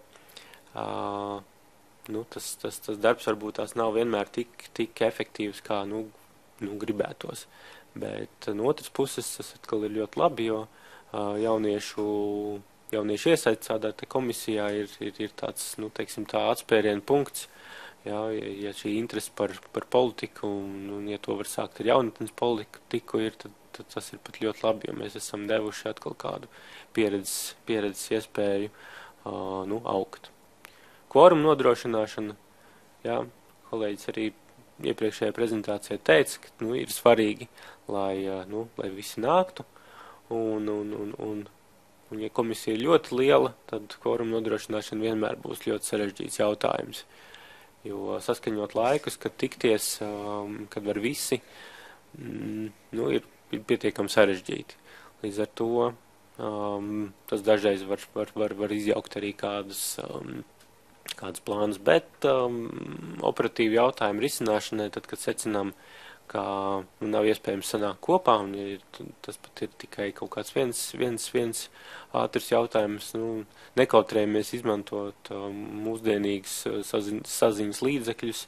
tas darbs varbūt tās nav vienmēr tik efektīvs, kā gribētos. Bet no otras puses tas atkal ir ļoti labi, jo jauniešu iesaistīts tādā komisijā ir tāds, teiksim tā, atspērienu punkts, ja šī interese par politiku un ja to var sākt ar jaunatnes politiku tad tas ir pat ļoti labi, jo mēs esam devuši atkal kādu pieredzes iespēju augt. Kvoruma nodrošināšana, kolēģis arī iepriekšējā prezentācijā teica, ka ir svarīgi, lai visi nāktu, un ja komisija ir ļoti liela, tad kvoruma nodrošināšana vienmēr būs ļoti sarežģīts jautājums. Jo saskaņot laikus, kad tikties, kad var visi, ir pietiekami sarežģīti. Līdz ar to tas dažreiz var izjaukt arī kādas plānus, bet operatīvi jautājumu risināšanai, tad, kad secinām, ka nav iespējams sanākt kopā, un tas pat ir tikai kaut kāds viens ātrs jautājums, nekautrējamies izmantot mūsdienīgas saziņas līdzekļus,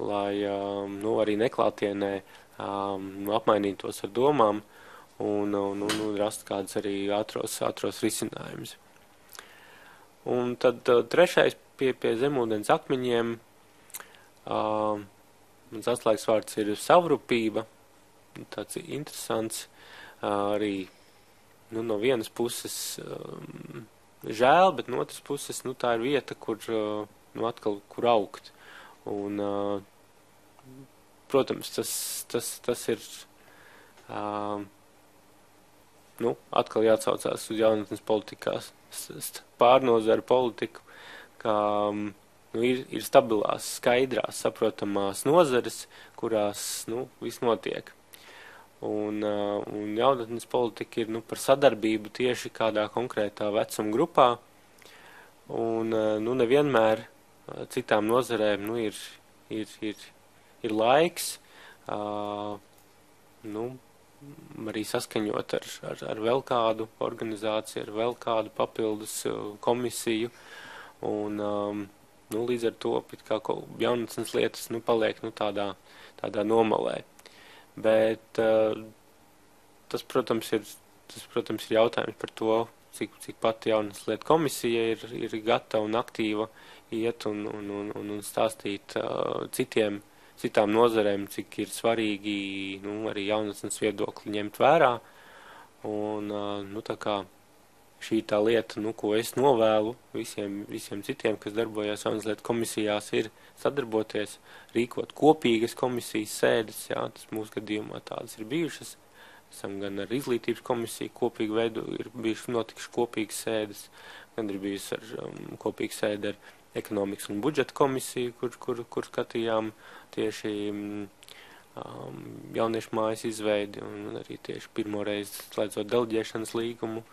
lai arī neklātienē apmainītos ar domām un rast kāds arī ātros risinājumus. Un tad trešais pie zemūdens akmeņiem, mans atslēgas vārds ir savrupība, tāds interesants, arī no vienas puses žēl, bet no otras puses tā ir vieta, kur atkal kur augt. Un, protams, tas ir atkal jāatsaucās uz jaunatnes politikās pārnozaru politiku, ka ir stabilās, skaidrās, saprotamās nozares, kurās viss notiek. Un jaunatnes politika ir par sadarbību tieši kādā konkrētā vecuma grupā, un nevienmēr citām nozarēm ir laiks arī saskaņot ar vēl kādu organizāciju, ar vēl kādu papildus komisiju, un līdz ar to jaunatnes lietas paliek tādā nomalē. Bet tas, protams, ir jautājums par to, cik pati jaunatnes lietu komisija ir gatava un aktīva iet un stāstīt citām nozarēm, cik ir svarīgi arī jaunatnes viedokli ņemt vērā. Un tā kā šī tā lieta, ko es novēlu visiem citiem, kas darbojas jaunas lietu komisijās, ir sadarboties, rīkot kopīgas komisijas sēdes, tas mūsu gadījumā tādas ir bijušas. Esam gan ar izglītības komisiju kopīgi veidu, ir bijuši notikuši kopīgas sēdes, gan ir bijusi ar kopīgu sēdi ar ekonomikas un budžeta komisiju, kur skatījām tieši jauniešu mājas izveidi un arī tieši pirmoreiz slēdzot deleģēšanas līgumu.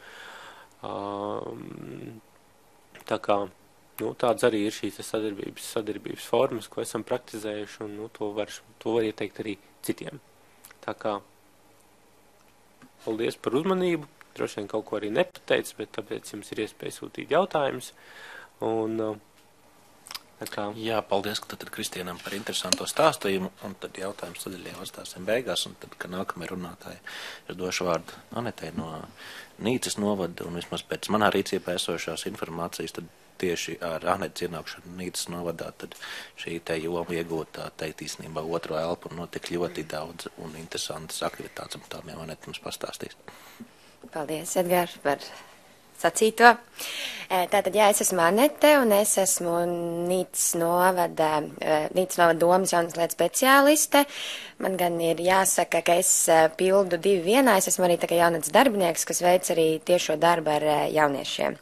Tā kā tāds arī ir šīs sadarbības formas, ko esam praktizējuši, un to var ieteikt arī citiem. Tā kā paldies par uzmanību, droši vien kaut ko arī nepateicu, bet tāpēc jums ir iespēja sūtīt jautājumus. Jā, paldies, ka tad Kristienam par interesanto stāstījumu, un tad jautājums sadaļā atstāsim beigās, un tad, ka nākamie runātāji ir došu vārdu Anetei no Nīcas novada, un vismaz pēc manā rīcībā esošās informācijas, tad tieši ar Anetes ienākšanu Nīcas novadā, tad šī te joma iegūtā teikt īstenībā otro elpu, un notika ļoti daudz un interesantas aktivitātes, un tām jau Anete mums pastāstīs. Paldies, Edgars, par sacīto. Tātad, es esmu Anete, un es esmu Nīcas novada domas jaunas lietas speciāliste. Man gan ir jāsaka, ka es pildu 2 vienā, es esmu arī tā kā jaunatnes darbinieks, kas veic arī tiešo darbu ar jauniešiem.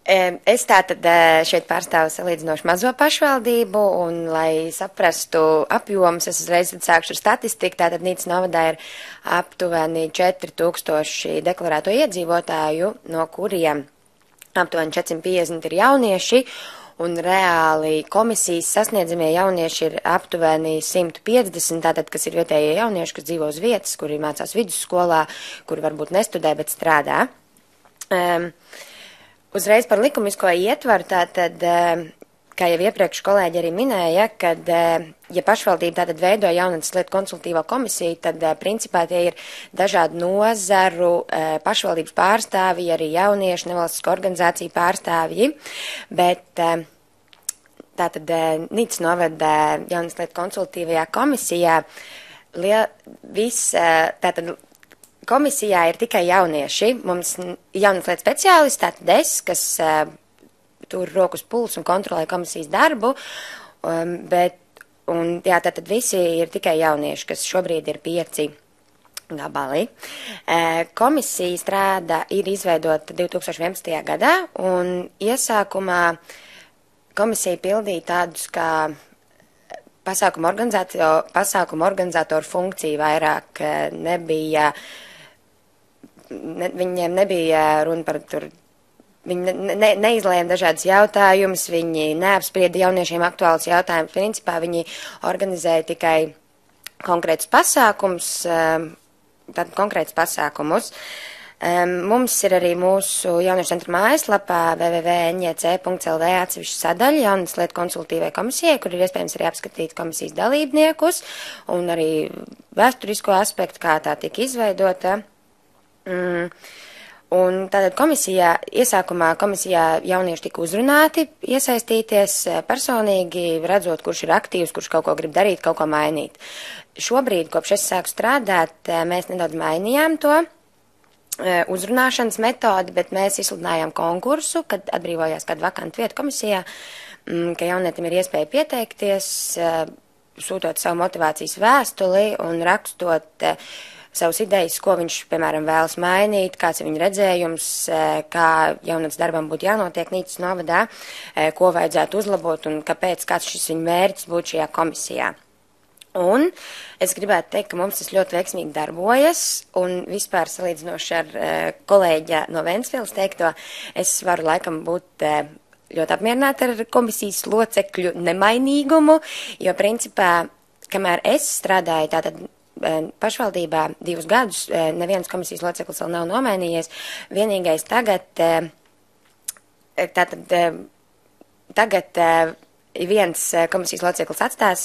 Es tātad šeit pārstāvu salīdzinoši mazo pašvaldību, un, lai saprastu apjomus, es uzreiz sākšu ar statistiku. Tātad Nīcas novadā ir aptuveni 4000 deklarēto iedzīvotāju, no kuriem aptuveni 450 ir jaunieši, un reāli komisijas sasniedzamie jaunieši ir aptuveni 150, tātad, kas ir vietējie jaunieši, kas dzīvo uz vietas, kuri mācās vidusskolā, kuri varbūt nestudē, bet strādā. Uzreiz par likumisko ietvaru, tātad, kā jau iepriekš kolēģi arī minēja, kad, ja pašvaldība tātad veido jaunatnes lietu konsultīvo komisiju, tad principā tie ir dažādu nozaru pašvaldības pārstāvji, arī jauniešu nevalstisko organizāciju pārstāvji, bet tātad Nīcas novada jaunatnes lietu konsultīvajā komisijā tātad komisijā ir tikai jaunieši. Mums jaunas lietas speciālisti, tātad es, kas tur rokas puls un kontrolē komisijas darbu, tātad visi ir tikai jaunieši, kas šobrīd ir 5 gabali. Komisija ir izveidota 2011. gadā, un iesākumā komisija pildīja tādus kā pasākumu organizatoru funkciju vairāk nebija. Viņiem nebija runa par tur, viņi neizlēma dažādas jautājumus, viņi neapsprieda jauniešiem aktuālus jautājumus. Principā viņi organizēja tikai konkrētus pasākumus. Mums ir arī mūsu jauniešu centra mājaslapā www.njc.lv atsevišķa sadaļa jaunas lietu konsultīvai komisijai, kur ir iespējams arī apskatīt komisijas dalībniekus un arī vēsturisko aspektu, kā tā tika izveidota. Un tātad iesākumā komisijā jaunieši tika uzrunāti, iesaistīties personīgi, redzot, kurš ir aktīvs, kurš kaut ko grib darīt, kaut ko mainīt. Šobrīd, kopš es sāku strādāt, mēs nedaudz mainījām to uzrunāšanas metodi, bet mēs izsludinājām konkursu, kad atbrīvojās kāda vakanta vieta komisijā, ka jaunietim ir iespēja pieteikties, sūtot savu motivācijas vēstuli un rakstot savas idejas, ko viņš, piemēram, vēlas mainīt, kāds ir viņa redzējums, kā jaunatnes darbam būtu jānotiek Nīcas novadā, ko vajadzētu uzlabot un kāds šis viņa mērķis būtu šajā komisijā. Un es gribētu teikt, ka mums tas ļoti veiksmīgi darbojas, un vispār salīdzinoši ar kolēģa no Ventspils teikto, es varu laikam būt ļoti apmierināta ar komisijas locekļu nemainīgumu, jo principā, kamēr es strādāju tātad pašvaldībā 2 gadus, neviens komisijas loceklis vēl nav nomainījies, vienīgais tagad viens komisijas loceklis atstās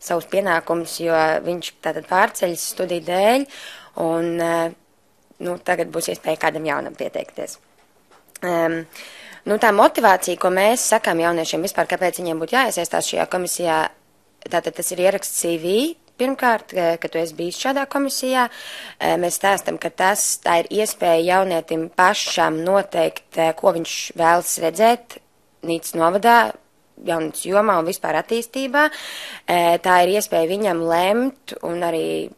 savus pienākumus, jo viņš tātad pārceļas studiju dēļ, un tagad būs iespēja kādam jaunam pieteikties. Tā motivācija, ko mēs sakām jauniešiem vispār, kāpēc viņiem būtu jāiesaistās šajā komisijā, tātad tas ir ieraksts CV. Pirmkārt, ka tu esi bijis šādā komisijā, mēs stāstam, ka tā ir iespēja jaunietim pašam noteikt, ko viņš vēlas redzēt Nīcas novadā, jaunatnes jomā un vispār attīstībā. Tā ir iespēja viņam lemt un arī,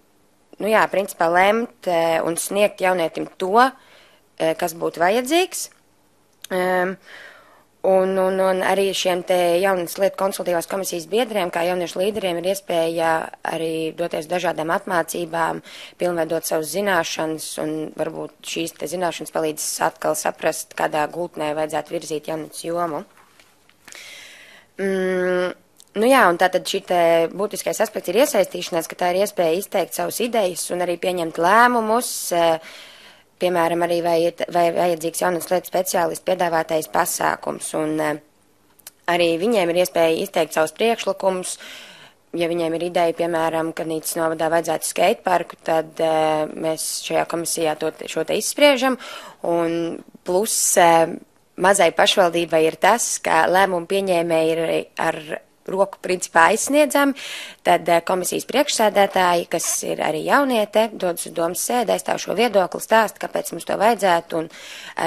principā lemt un sniegt jaunietim to, kas būtu vajadzīgs. Un arī šiem te jaunas lietu konsultīvās komisijas biedriem, kā jauniešu līderiem, ir iespēja arī doties dažādām apmācībām, pilnveidot savas zināšanas, un varbūt šīs te zināšanas palīdz atkal saprast, kādā gultnē vajadzētu virzīt jaunatnes jomu. Un tātad šī te būtiskais aspekts ir iesaistīšanās, ka tā ir iespēja izteikt savas idejas un arī pieņemt lēmumus, piemēram, arī vai vajadzīgs jaunas lietu speciālistu piedāvātais pasākums, un arī viņiem ir iespēja izteikt savus priekšlikumus. Ja viņiem ir ideja, piemēram, ka Nīcas novadā vajadzētu skateparku, tad mēs šajā komisijā šo te izspriežam, un plus mazai pašvaldībai ir tas, ka lēmumu pieņēmēji ir ar roku principā aizsniedzami, tad komisijas priekšsēdētāji, kas ir arī jauniete, dodas uz domas sēdi, aizstāv šo viedokli, stāsta, kāpēc mums to vajadzētu, un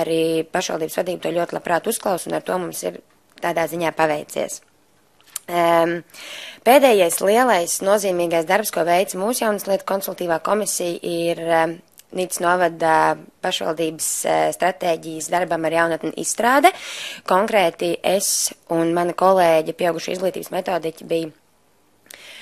arī pašvaldības vadība to ļoti labprāt uzklaus, un ar to mums ir tādā ziņā paveicies. Pēdējais lielais nozīmīgais darbs, ko veica mūsu jaunas lietu konsultīvā komisija, ir Nīcas novada pašvaldības stratēģijas darbam ar jaunatni izstrāde. Konkrēti es un mana kolēģe pieaugušu izglītības metodiķi bija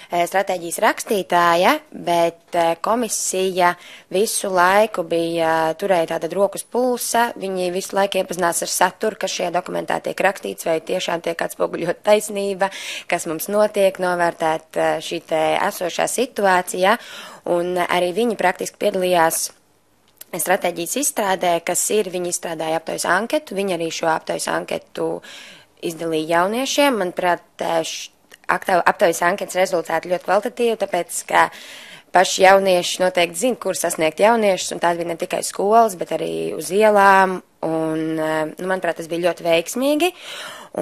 stratēģijas rakstītāja, bet komisija visu laiku bija turēja tātad rokas pulsa, viņi visu laiku iepazinās ar saturu, kas šajā dokumentā tiek rakstīts, vai tiešām tiek atspoguļot taisnība, kas mums notiek, novērtēt šī te esošā situācija, un arī viņi praktiski piedalījās stratēģijas izstrādē, kas ir, viņi izstrādāja aptaujas anketu, viņi arī šo aptaujas anketu izdalīja jauniešiem, manuprāt, aptaujas anketas rezultāti ļoti kvalitatīvi, tāpēc, ka paši jaunieši noteikti zina, kur sasniegt jauniešus, un tās bija ne tikai skolas, bet arī uz ielām, un, manuprāt, tas bija ļoti veiksmīgi,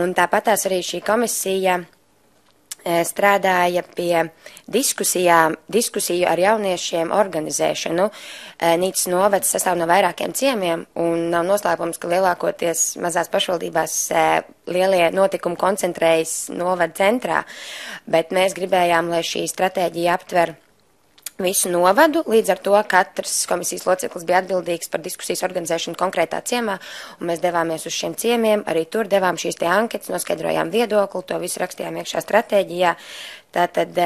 un tāpatās arī šī komisija strādāja pie diskusiju ar jauniešiem organizēšanu. Nīcas novads sastāv no vairākiem ciemiem, un nav noslēpums, ka lielākoties mazās pašvaldībās lielie notikumi koncentrējas novada centrā, bet mēs gribējām, lai šī stratēģija aptver visu novadu, līdz ar to katrs komisijas loceklis bija atbildīgs par diskusijas organizēšanu konkrētā ciemā, un mēs devāmies uz šiem ciemiem, arī tur devām šīs te anketas, noskaidrojām viedokli, to visu rakstījām iekšā stratēģijā. Tātad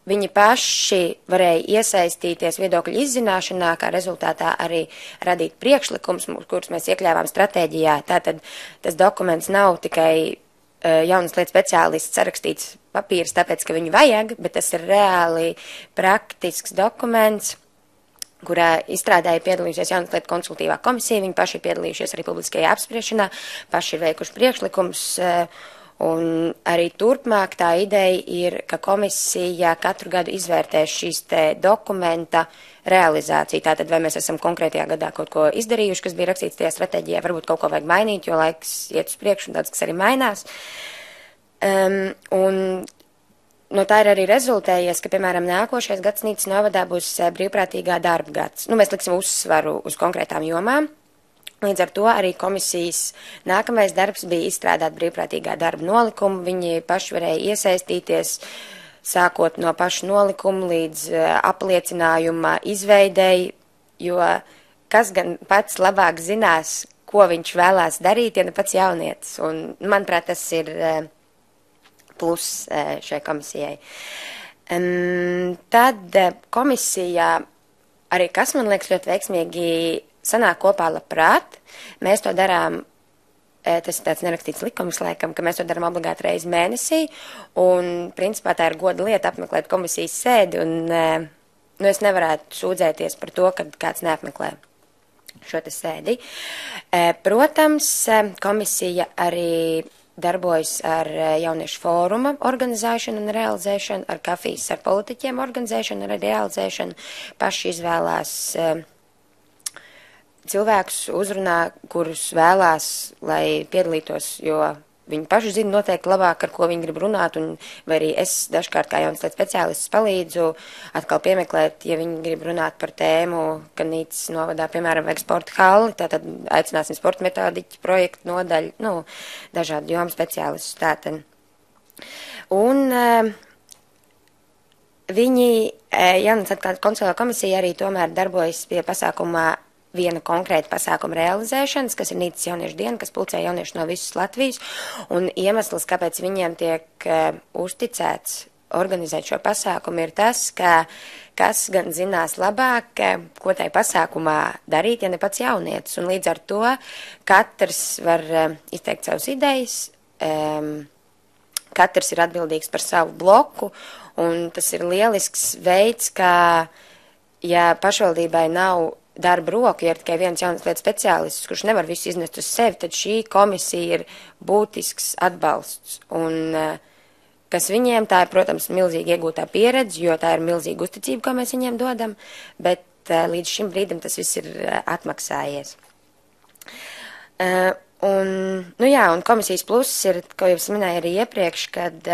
viņi paši varēja iesaistīties viedokļu izzināšanā, kā rezultātā arī radīt priekšlikums, kurus mēs iekļāvām stratēģijā. Tātad tas dokuments nav tikai jaunas lietas speciālists sarakstīts papīrs, tāpēc, ka viņu vajag, bet tas ir reāli praktisks dokuments, kurā izstrādāja piedalījušies jaunas lietas konsultīvā komisija, viņi paši ir piedalījušies arī publiskajā apspriešanā, paši ir veikuši priekšlikums, un arī turpmāk tā ideja ir, ka komisija katru gadu izvērtēs šīs te dokumenta realizāciju. Tātad, vai mēs esam konkrētajā gadā kaut ko izdarījuši, kas bija rakstīts tajā stratēģijā, varbūt kaut ko vajag mainīt, jo laiks iet uz priekšu un tāds, kas arī mainās. Un no tā ir arī rezultējies, ka, piemēram, nākošais gads Nīcas novadā būs brīvprātīgā darba gads. Mēs liksim uzsvaru uz konkrētām jomām. Līdz ar to arī komisijas nākamais darbs bija izstrādāt brīvprātīgā darba nolikumu. Viņi paši varēja iesaistīties, sākot no paša nolikuma līdz apliecinājuma izveidei, jo kas gan pats labāk zinās, ko viņš vēlās darīt, ja ne pats jaunietis. Un, manuprāt, tas ir plus šai komisijai. Tad komisija, arī kas man liekas ļoti veiksmīgi, sanāk kopā labprāt. Mēs to darām, tas ir tāds nerakstīts likums, laikam, ka mēs to darām obligāti reizi mēnesī, un principā tā ir goda lieta apmeklēt komisijas sēdi, un es nevarētu sūdzēties par to, kad kāds neapmeklē šo te sēdi. Protams, komisija arī darbojas ar jauniešu fóruma organizēšanu un realizēšanu, ar kafijas ar politiķiem organizēšanu un realizēšanu. Paši izvēlās cilvēkus uzrunā, kurus vēlās, lai piedalītos, jo viņi paši zina noteikti labāk, ar ko viņi grib runāt, un vai arī es dažkārt kā jaunas lietas speciālists palīdzu atkal piemeklēt, ja viņi grib runāt par tēmu, ka Nīcas novadā, piemēram, vajag sporta halli, tātad aicināsim sporta metodiķu projektu nodaļu, dažādu jomu speciālistus tātad. Un viņi, jaunas atklātas konsulā komisija arī tomēr darbojas pie pasākumā viena konkrēta pasākuma realizēšanas, kas ir Nīcas jauniešu diena, kas pulcē jauniešu no visas Latvijas, un iemesls, kāpēc viņiem tiek uzticēts organizēt šo pasākumu, ir tas, ka kas gan zinās labāk, ko tai pasākumā darīt, ja ne pats jaunietis, un līdz ar to katrs var izteikt savas idejas, katrs ir atbildīgs par savu bloku, un tas ir lielisks veids, ka, ja pašvaldībai nav darba roku, ja ir tikai viens jaunas lietas speciālists, kurš nevar visu iznest uz sevi, tad šī komisija ir būtisks atbalsts. Un kas viņiem, tā ir, protams, milzīgi iegūtā pieredze, jo tā ir milzīga uzticība, ko mēs viņiem dodam, bet līdz šim brīdim tas viss ir atmaksājies. Un komisijas pluss ir, ko jau es minēju arī iepriekš, kad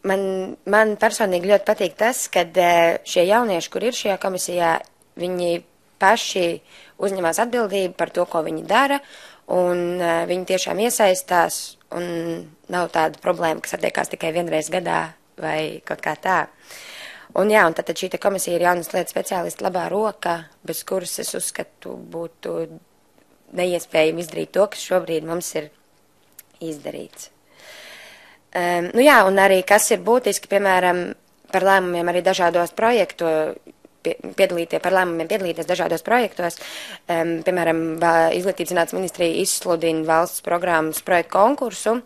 Man personīgi ļoti patīk tas, ka šie jaunieši, kur ir šajā komisijā, viņi paši uzņemās atbildību par to, ko viņi dara, un viņi tiešām iesaistās, un nav tāda problēma, kas attiekās tikai vienreiz gadā vai kaut kā tā. Un tad šī komisija ir jaunas lietas speciālisti labā roka, bez kuras es uzskatu būtu neiespējami izdarīt to, kas šobrīd mums ir izdarīts. Un arī kas ir būtiski, piemēram, par lēmumiem arī dažādos piedalīties dažādos projektos. Piemēram, Izglītības zinātnes ministrija izsludina valsts programmas projektu konkursu.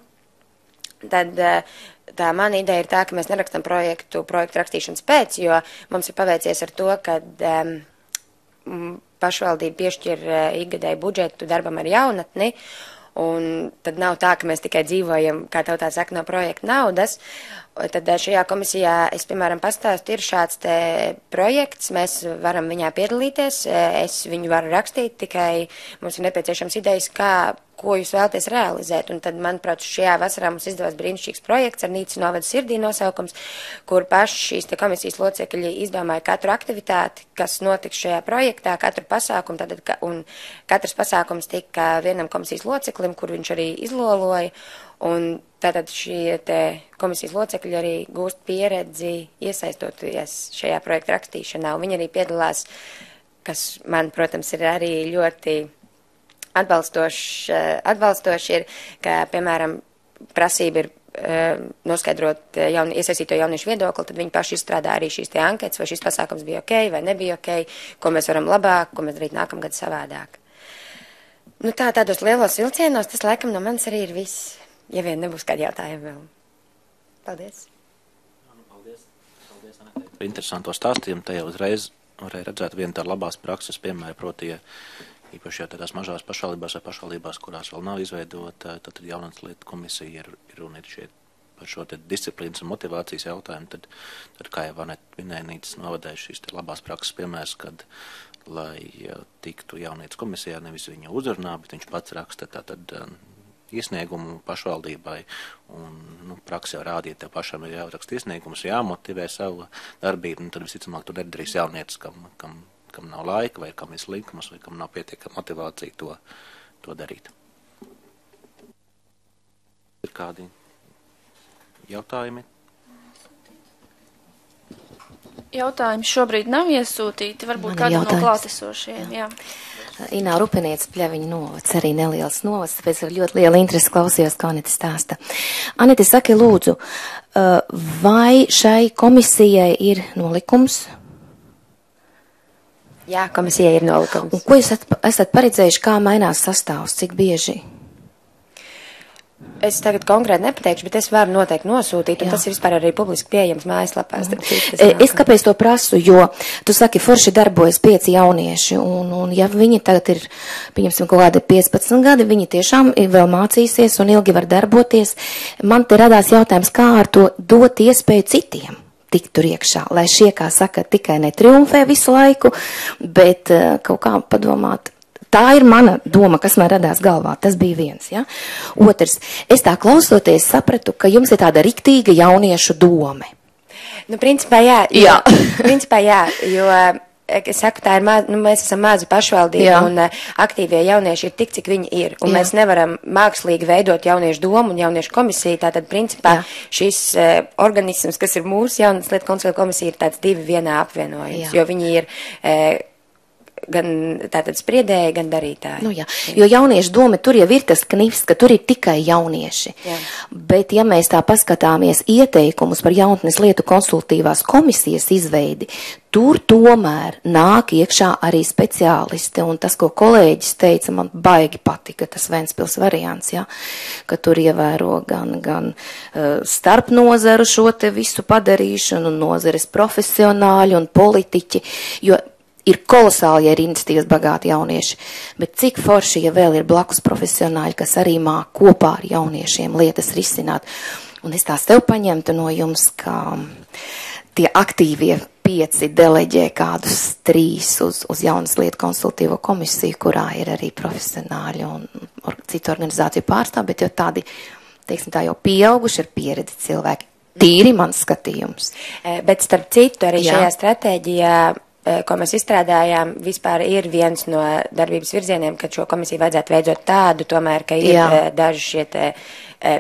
Tad tā mana ideja ir tā, ka mēs nerakstam projektu rakstīšanas pēc, jo mums ir paveicies ar to, ka pašvaldība piešķir ikgadēju budžetu darbam ar jaunatni, un tad nav tā, ka mēs tikai dzīvojam, kā tautā saka, no projekta naudas. Tad šajā komisijā es, piemēram, pastāstu, ir šāds te projekts, mēs varam viņā piedalīties, es viņu varu rakstīt, tikai mums ir nepieciešams idejas, ko jūs vēlaties realizēt. Un tad, manuprāt, šajā vasarā mums izdevās brīnišķīgs projekts ar Nīcas novada sirdī nosaukums, kur paši šīs te komisijas locekļi izdomāja katru aktivitāti, kas notiks šajā projektā, katru pasākumu, un katrs pasākums tika vienam komisijas loceklim, kur viņš arī izloloja. Un tātad šie te komisijas locekļi arī gūst pieredzi iesaistot-ies šajā projekta rakstīšanā, un viņi arī piedalās, kas man, protams, ir arī ļoti atbalstoši ir, ka, piemēram, prasība ir noskaidrot iesaistīto jauniešu viedokli, tad viņi paši izstrādā arī šīs te anketas, vai šis pasākums bija ok, vai nebija ok, ko mēs varam labāk, ko mēs darīt nākamgad savādāk. Tādos lielos vilcienos, tas laikam no manis arī ir viss. Ja vien nebūs kādi jautājumi vēl. Paldies. Paldies, Anetē. Par interesanto stāstījumu te jau uzreiz varēja redzēt vienu tādu labās prakses piemēru, proti, īpaši jau tādās mažās pašvaldībās vai pašvaldībās, kurās vēl nav izveidota, tad jaunatnes lietu komisija ir runa par šo te disciplīnas un motivācijas jautājumu, tad kā jau Anete minēja, Nīcas novadē šīs te labās prakses piemērs, kad, lai tiktu jaunietes komisijā, nevis viņu uzrunā, bet viņš pats raksta tātad iesniegumu pašvaldībai, un praksi jau rādīja, tev pašam ir jāraksta iesniegumus, jāmotivē savu darbību, un tad visticamāk tu nedarīs jaunietis, kam nav laika, vai kam ir slinkums, vai kam nav pietiekama motivācija to darīt. Ir kādi jautājumi? Jautājumi šobrīd nav iesūtīti, varbūt kādam no klātesošiem, jā. Ināra Rupenieca, Pļaviņa novads, arī neliels novads, tāpēc ar ļoti lielu interesi klausījos, ko Anete stāsta. Anete, saki lūdzu, vai šai komisijai ir nolikums? Jā, komisijai ir nolikums. Un ko jūs esat paredzējuši, kā mainās sastāvs, cik bieži? Es tagad konkrēti nepateikšu, bet es varu noteikti nosūtīt, un tas ir vispār arī publiski pieejams mājaslapās. Es kāpēc to prasu, jo tu saki, forši darbojas 5 jaunieši, un ja viņi tagad ir, pieņemsim, kaut kādi 15 gadi, viņi tiešām vēl mācīsies un ilgi var darboties. Man te radās jautājums, kā ar to dot iespēju citiem tikt tur iekšā, lai šie, kā saka, tikai netriumfē visu laiku, bet kaut kā padomāt. Tā ir mana doma, kas man radās galvā. Tas bija viens, ja? Otrs, es tā klausoties sapratu, ka jums ir tāda riktīga jauniešu dome. Principā jā. Principā jā, jo, es saku, tā ir mēs esam maza pašvaldība, un aktīvie jaunieši ir tik, cik viņi ir. Un mēs nevaram mākslīgi veidot jauniešu domu un jauniešu komisiju. Tātad, principā, šis organisms, kas ir mūsu jaunas lietu konsulta komisija, ir tāds 2 vienā apvienojums, jo viņi ir gan tātad spriedēji, gan darītāji. Jo jauniešu doma tur jau ir tas knifs, ka tur ir tikai jaunieši. Jā. Bet ja mēs tā paskatāmies ieteikumus par jaunatnes lietu konsultīvās komisijas izveidi, tur tomēr nāk iekšā arī speciālisti, un tas, ko kolēģis teica, man baigi patika, tas Ventspils variants, ja, ka tur ievēro gan starp nozaru šo te visu padarīšanu, nozares profesionāļi un politiķi, jo ir kolosāli, ja ir iniciatīvas bagāti jaunieši, bet cik forši, ja vēl ir blakus profesionāļi, kas arī māk kopā ar jauniešiem lietas risināt. Un es tās tev paņemtu no jums, ka tie aktīvie 5 deleģē kādus 3 uz jaunas lietu konsultīvo komisiju, kurā ir arī profesionāļi un citu organizāciju pārstāv, bet jau tādi, teiksim tā, jau pieauguši ar pieredzi cilvēki. Tīri mans skatījums. Bet starp citu, arī šajā stratēģijā ko mēs izstrādājām, vispār ir viens no darbības virzieniem, ka šo komisiju vajadzētu veidot tādu, tomēr, ka ir daži šie te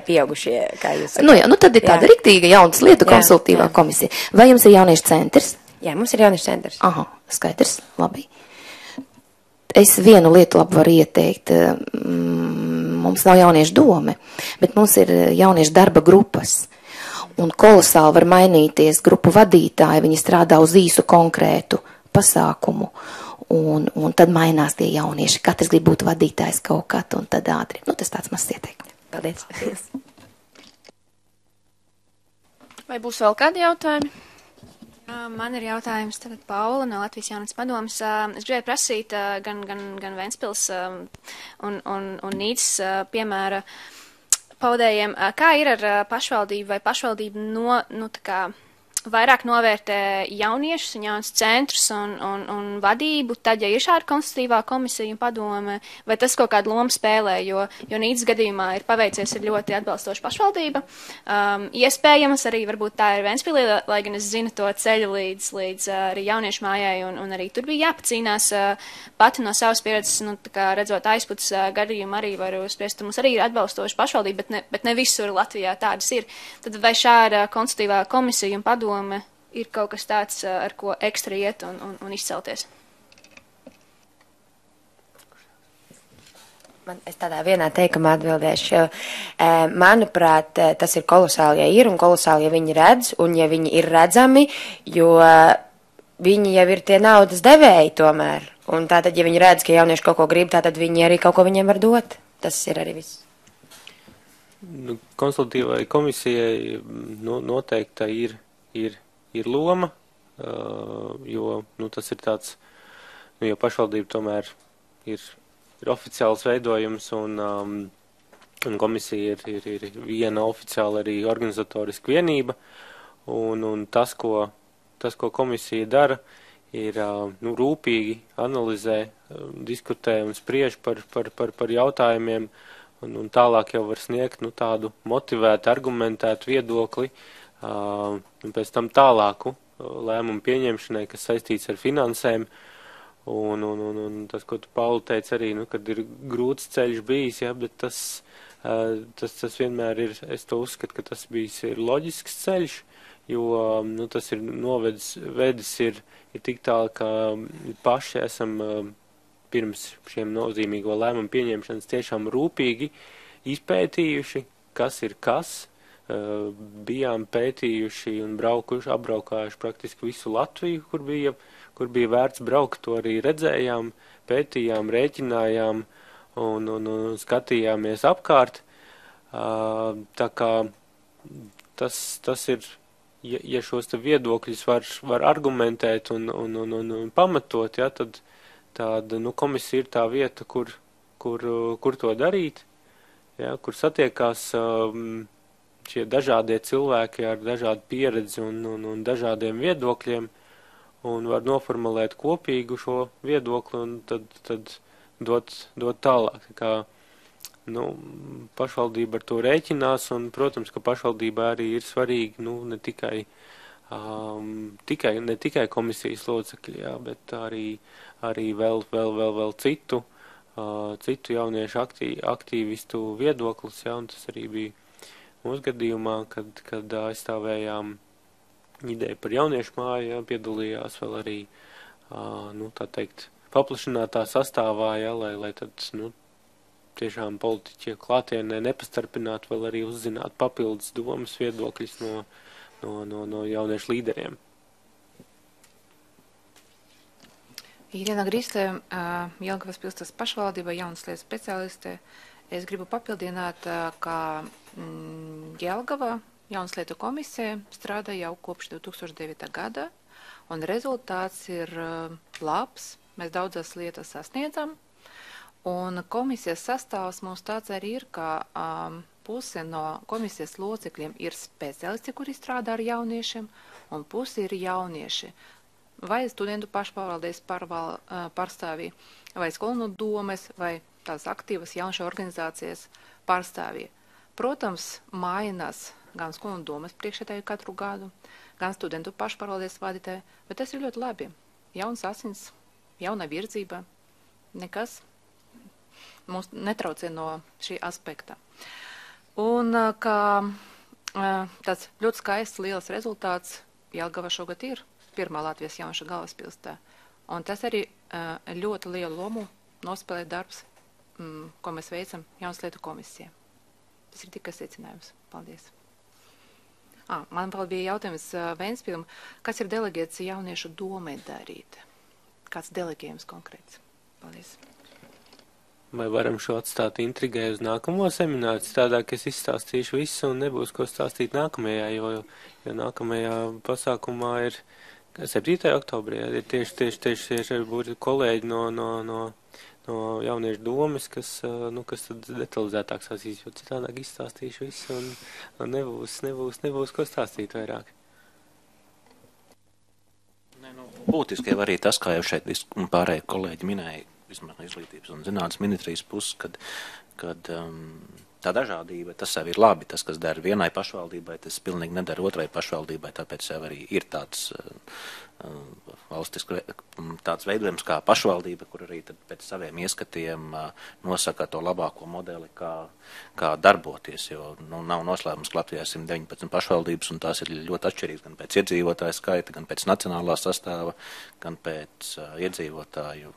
pieaugušie, kā jūs sakāt. Nu jā, nu tad ir tāda riktīga jaunas lietu konsultīvā komisija. Vai jums ir jauniešu centrs? Jā, mums ir jauniešu centrs. Aha, skaidrs, labi. Es vienu lietu labi varu ieteikt. Mums nav jauniešu dome, bet mums ir jauniešu darba grupas. Un kolosāli var mainīties grupu vadītāji, viņi strādā uz īsu konkrētu pasākumu, un tad mainās tie jaunieši. Katrs grib būt vadītājs kaut kad, un tad ātri. Nu, tas tāds mazs ieteikums. Paldies. Vai būs vēl kādi jautājumi? Man ir jautājums tagad Paula no Latvijas jaunatnes padomes. Es gribēju prasīt gan Ventspils un Nīcas piemēra paudējiem, kā ir ar pašvaldību vai pašvaldību vairāk novērtē jauniešus un jaunas centrus un vadību, tad, ja ir šāda konsultīvā komisija un padome, vai tas kaut kādu lomu spēlē, jo Nīcas gadījumā ir paveicies ar ļoti atbalstošu pašvaldību. Iespējams, arī varbūt tā ir Ventspilī, lai gan es zinu to ceļu līdz arī jauniešu mājai, un arī tur bija jāpacīnās pati no savas pieredzes, redzot aizputas gadījumu arī varu spriest, mums arī ir atbalstoša pašvaldība, bet ne visur Latvijā tādas ir. Tad vai šāda konsultīvā komisija un padome ir kaut kas tāds, ar ko ekstra iet un izcelties? Es tādā vienā teikumā atbildēšu, jo, manuprāt, tas ir kolosāli, ja ir, un kolosāli, ja viņi redz, un ja viņi ir redzami, jo viņi jau ir tie naudas devēji tomēr. Un tātad, ja viņi redz, ka jaunieši kaut ko grib, tātad viņi arī kaut ko viņiem var dot. Tas ir arī viss. Konsultatīvai komisijai noteikti ir loma, jo tas ir tāds, jo pašvaldība tomēr ir oficiāls veidojums, un komisija ir viena oficiāla arī organizatoriska vienība, un tas, ko komisija dara, ir rūpīgi analizē, diskutē un spriež par jautājumiem, un tālāk jau var sniegt tādu motivētu, argumentētu viedokli, un pēc tam tālāku lēmumu pieņemšanai, kas saistīts ar finansēm, un tas, ko tu, Paula, teici arī, kad ir grūts ceļš bijis, ja, bet tas vienmēr ir, es to uzskatu, ka tas bijis ir loģisks ceļš, jo tas ir vedis ir tik tālu, ka paši esam pirms šiem nozīmīgo lēmumu pieņemšanas tiešām rūpīgi izpētījuši, kas ir kas, bijām pētījuši un apbraukājuši praktiski visu Latviju, kur bija vērts braukt, to arī redzējām, pētījām, rēķinājām un skatījāmies apkārt. Tā kā tas ir, ja šos te viedokļus var argumentēt un pamatot, ja, tad tāda komisija ir tā vieta, kur to darīt, ja, kur satiekās šie dažādie cilvēki ar dažādu pieredzi un dažādiem viedokļiem, un var noformulēt kopīgu šo viedokli un tad dot tālāk. Tā kā, pašvaldība ar to rēķinās, un, protams, ka pašvaldībā arī ir svarīgi, ne tikai komisijas locekļi, jā, bet arī vēl citu jauniešu aktīvistu viedoklis, jā, un tas arī bija mūsu gadījumā, kad aizstāvējām ideju par jauniešu māju, jā, piedalījās vēl arī, tā teikt, paplašinātā sastāvā, jā, lai tad, tiešām politiķi klātienē nepastarpināt, vēl arī uzzināt papildus domas viedokļus no jauniešu līderiem. Irina Grīslē, Jelgavas pilsētas pašvaldība, jaunas lietas speciāliste. Es gribu papildināt, ka Jelgava jaunas lietu komisija strādā jau kopš 2009. gada, un rezultāts ir labs. Mēs daudzas lietas sasniedzam, un komisijas sastāvs mums tāds arī ir, ka puse no komisijas locekļiem ir speciālisti, kuri strādā ar jauniešiem, un puse ir jaunieši. Vai studentu pašpārvaldes pārstāvji, vai skolu domes, vai tās aktīvas jauniešu organizācijas pārstāvji. Protams, mainās gan skolu domes priekšētāji katru gadu, gan studentu pašpārvaldes vadītāji, bet tas ir ļoti labi. jauns asins, jauna virzība, nekas mūs netraucē no šī aspekta. Un kā tāds ļoti skaists, liels rezultāts Jelgava šogad ir pirmā Latvijas jauniešu galvaspilsētā. Un tas arī ļoti lielu lomu nospēlē darbs, ko mēs veicam Jaunas lietu komisijā. Tas ir tikai secinājums. Paldies. Man vēl bija jautājums Ventspilm, kas ir deleģēts jauniešu domai darīt? Kāds deleģējums konkrēts? Paldies. Vai varam šo atstāt intrigai uz nākamo semināru? Tādāk es izstāstīšu visu un nebūs ko stāstīt nākamajā, jo nākamajā pasākumā ir 7. oktobrī. Ir tieši būtu kolēģi no jauniešu domas, kas tad detalizētāk sasīs, jo citādāk izstāstīšu visu un nebūs ko stāstīt vairāk. Būtiski arī tas, kā jau šeit pārējie kolēģi minēja, vismaz no izglītības un zinātnes ministrijas puses, kad tā dažādība, tas jau ir labi, tas, kas dara vienai pašvaldībai, tas pilnīgi nedara otrai pašvaldībai, tāpēc jau arī ir tāds valstisks tāds veidojums kā pašvaldība, kur arī tad pēc saviem ieskatiem nosaka to labāko modeli, kā darboties, jo nav noslēpums, ka Latvijā 119 pašvaldības, un tās ir ļoti atšķirīgas gan pēc iedzīvotāju skaita, gan pēc nacionālā sastāva, gan pēc iedzīvotāju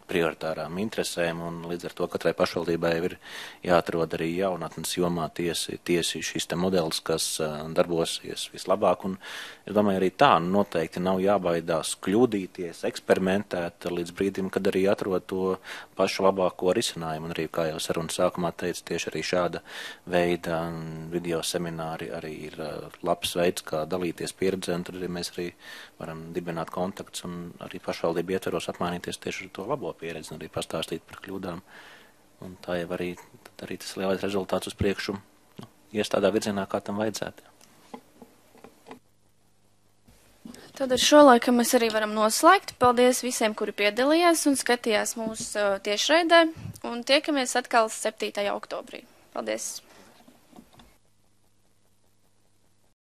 prioritārām interesēm, un līdz ar to katrai pašvaldībai ir jāatrod arī jaunatnes jomā tiesi šis te modelis, kas darbosies vislabāk, un es domāju, arī tā noteikti nav jābaidās kļūdīties, eksperimentēt līdz brīdim, kad arī atrod to pašu labāko risinājumu, un arī, kā jau sarunas sākumā teica, tieši arī šāda veida video semināri arī ir labs veids, kā dalīties pieredzē, un tad arī mēs arī varam dibināt kontaktus un arī pašvaldību ietveros apmainīties tieši ar to labo pieredzi un arī pastāstīt par kļūdām. Un tā jau arī tas lielais rezultāts uz priekšu ies tādā virzienā, kā tam vajadzētu. Tad ar šo laiku mēs arī varam noslēgt. Paldies visiem, kuri piedalījās un skatījās mūsu tiešraidē. Un tiekamies atkal 7. oktobrī. Paldies!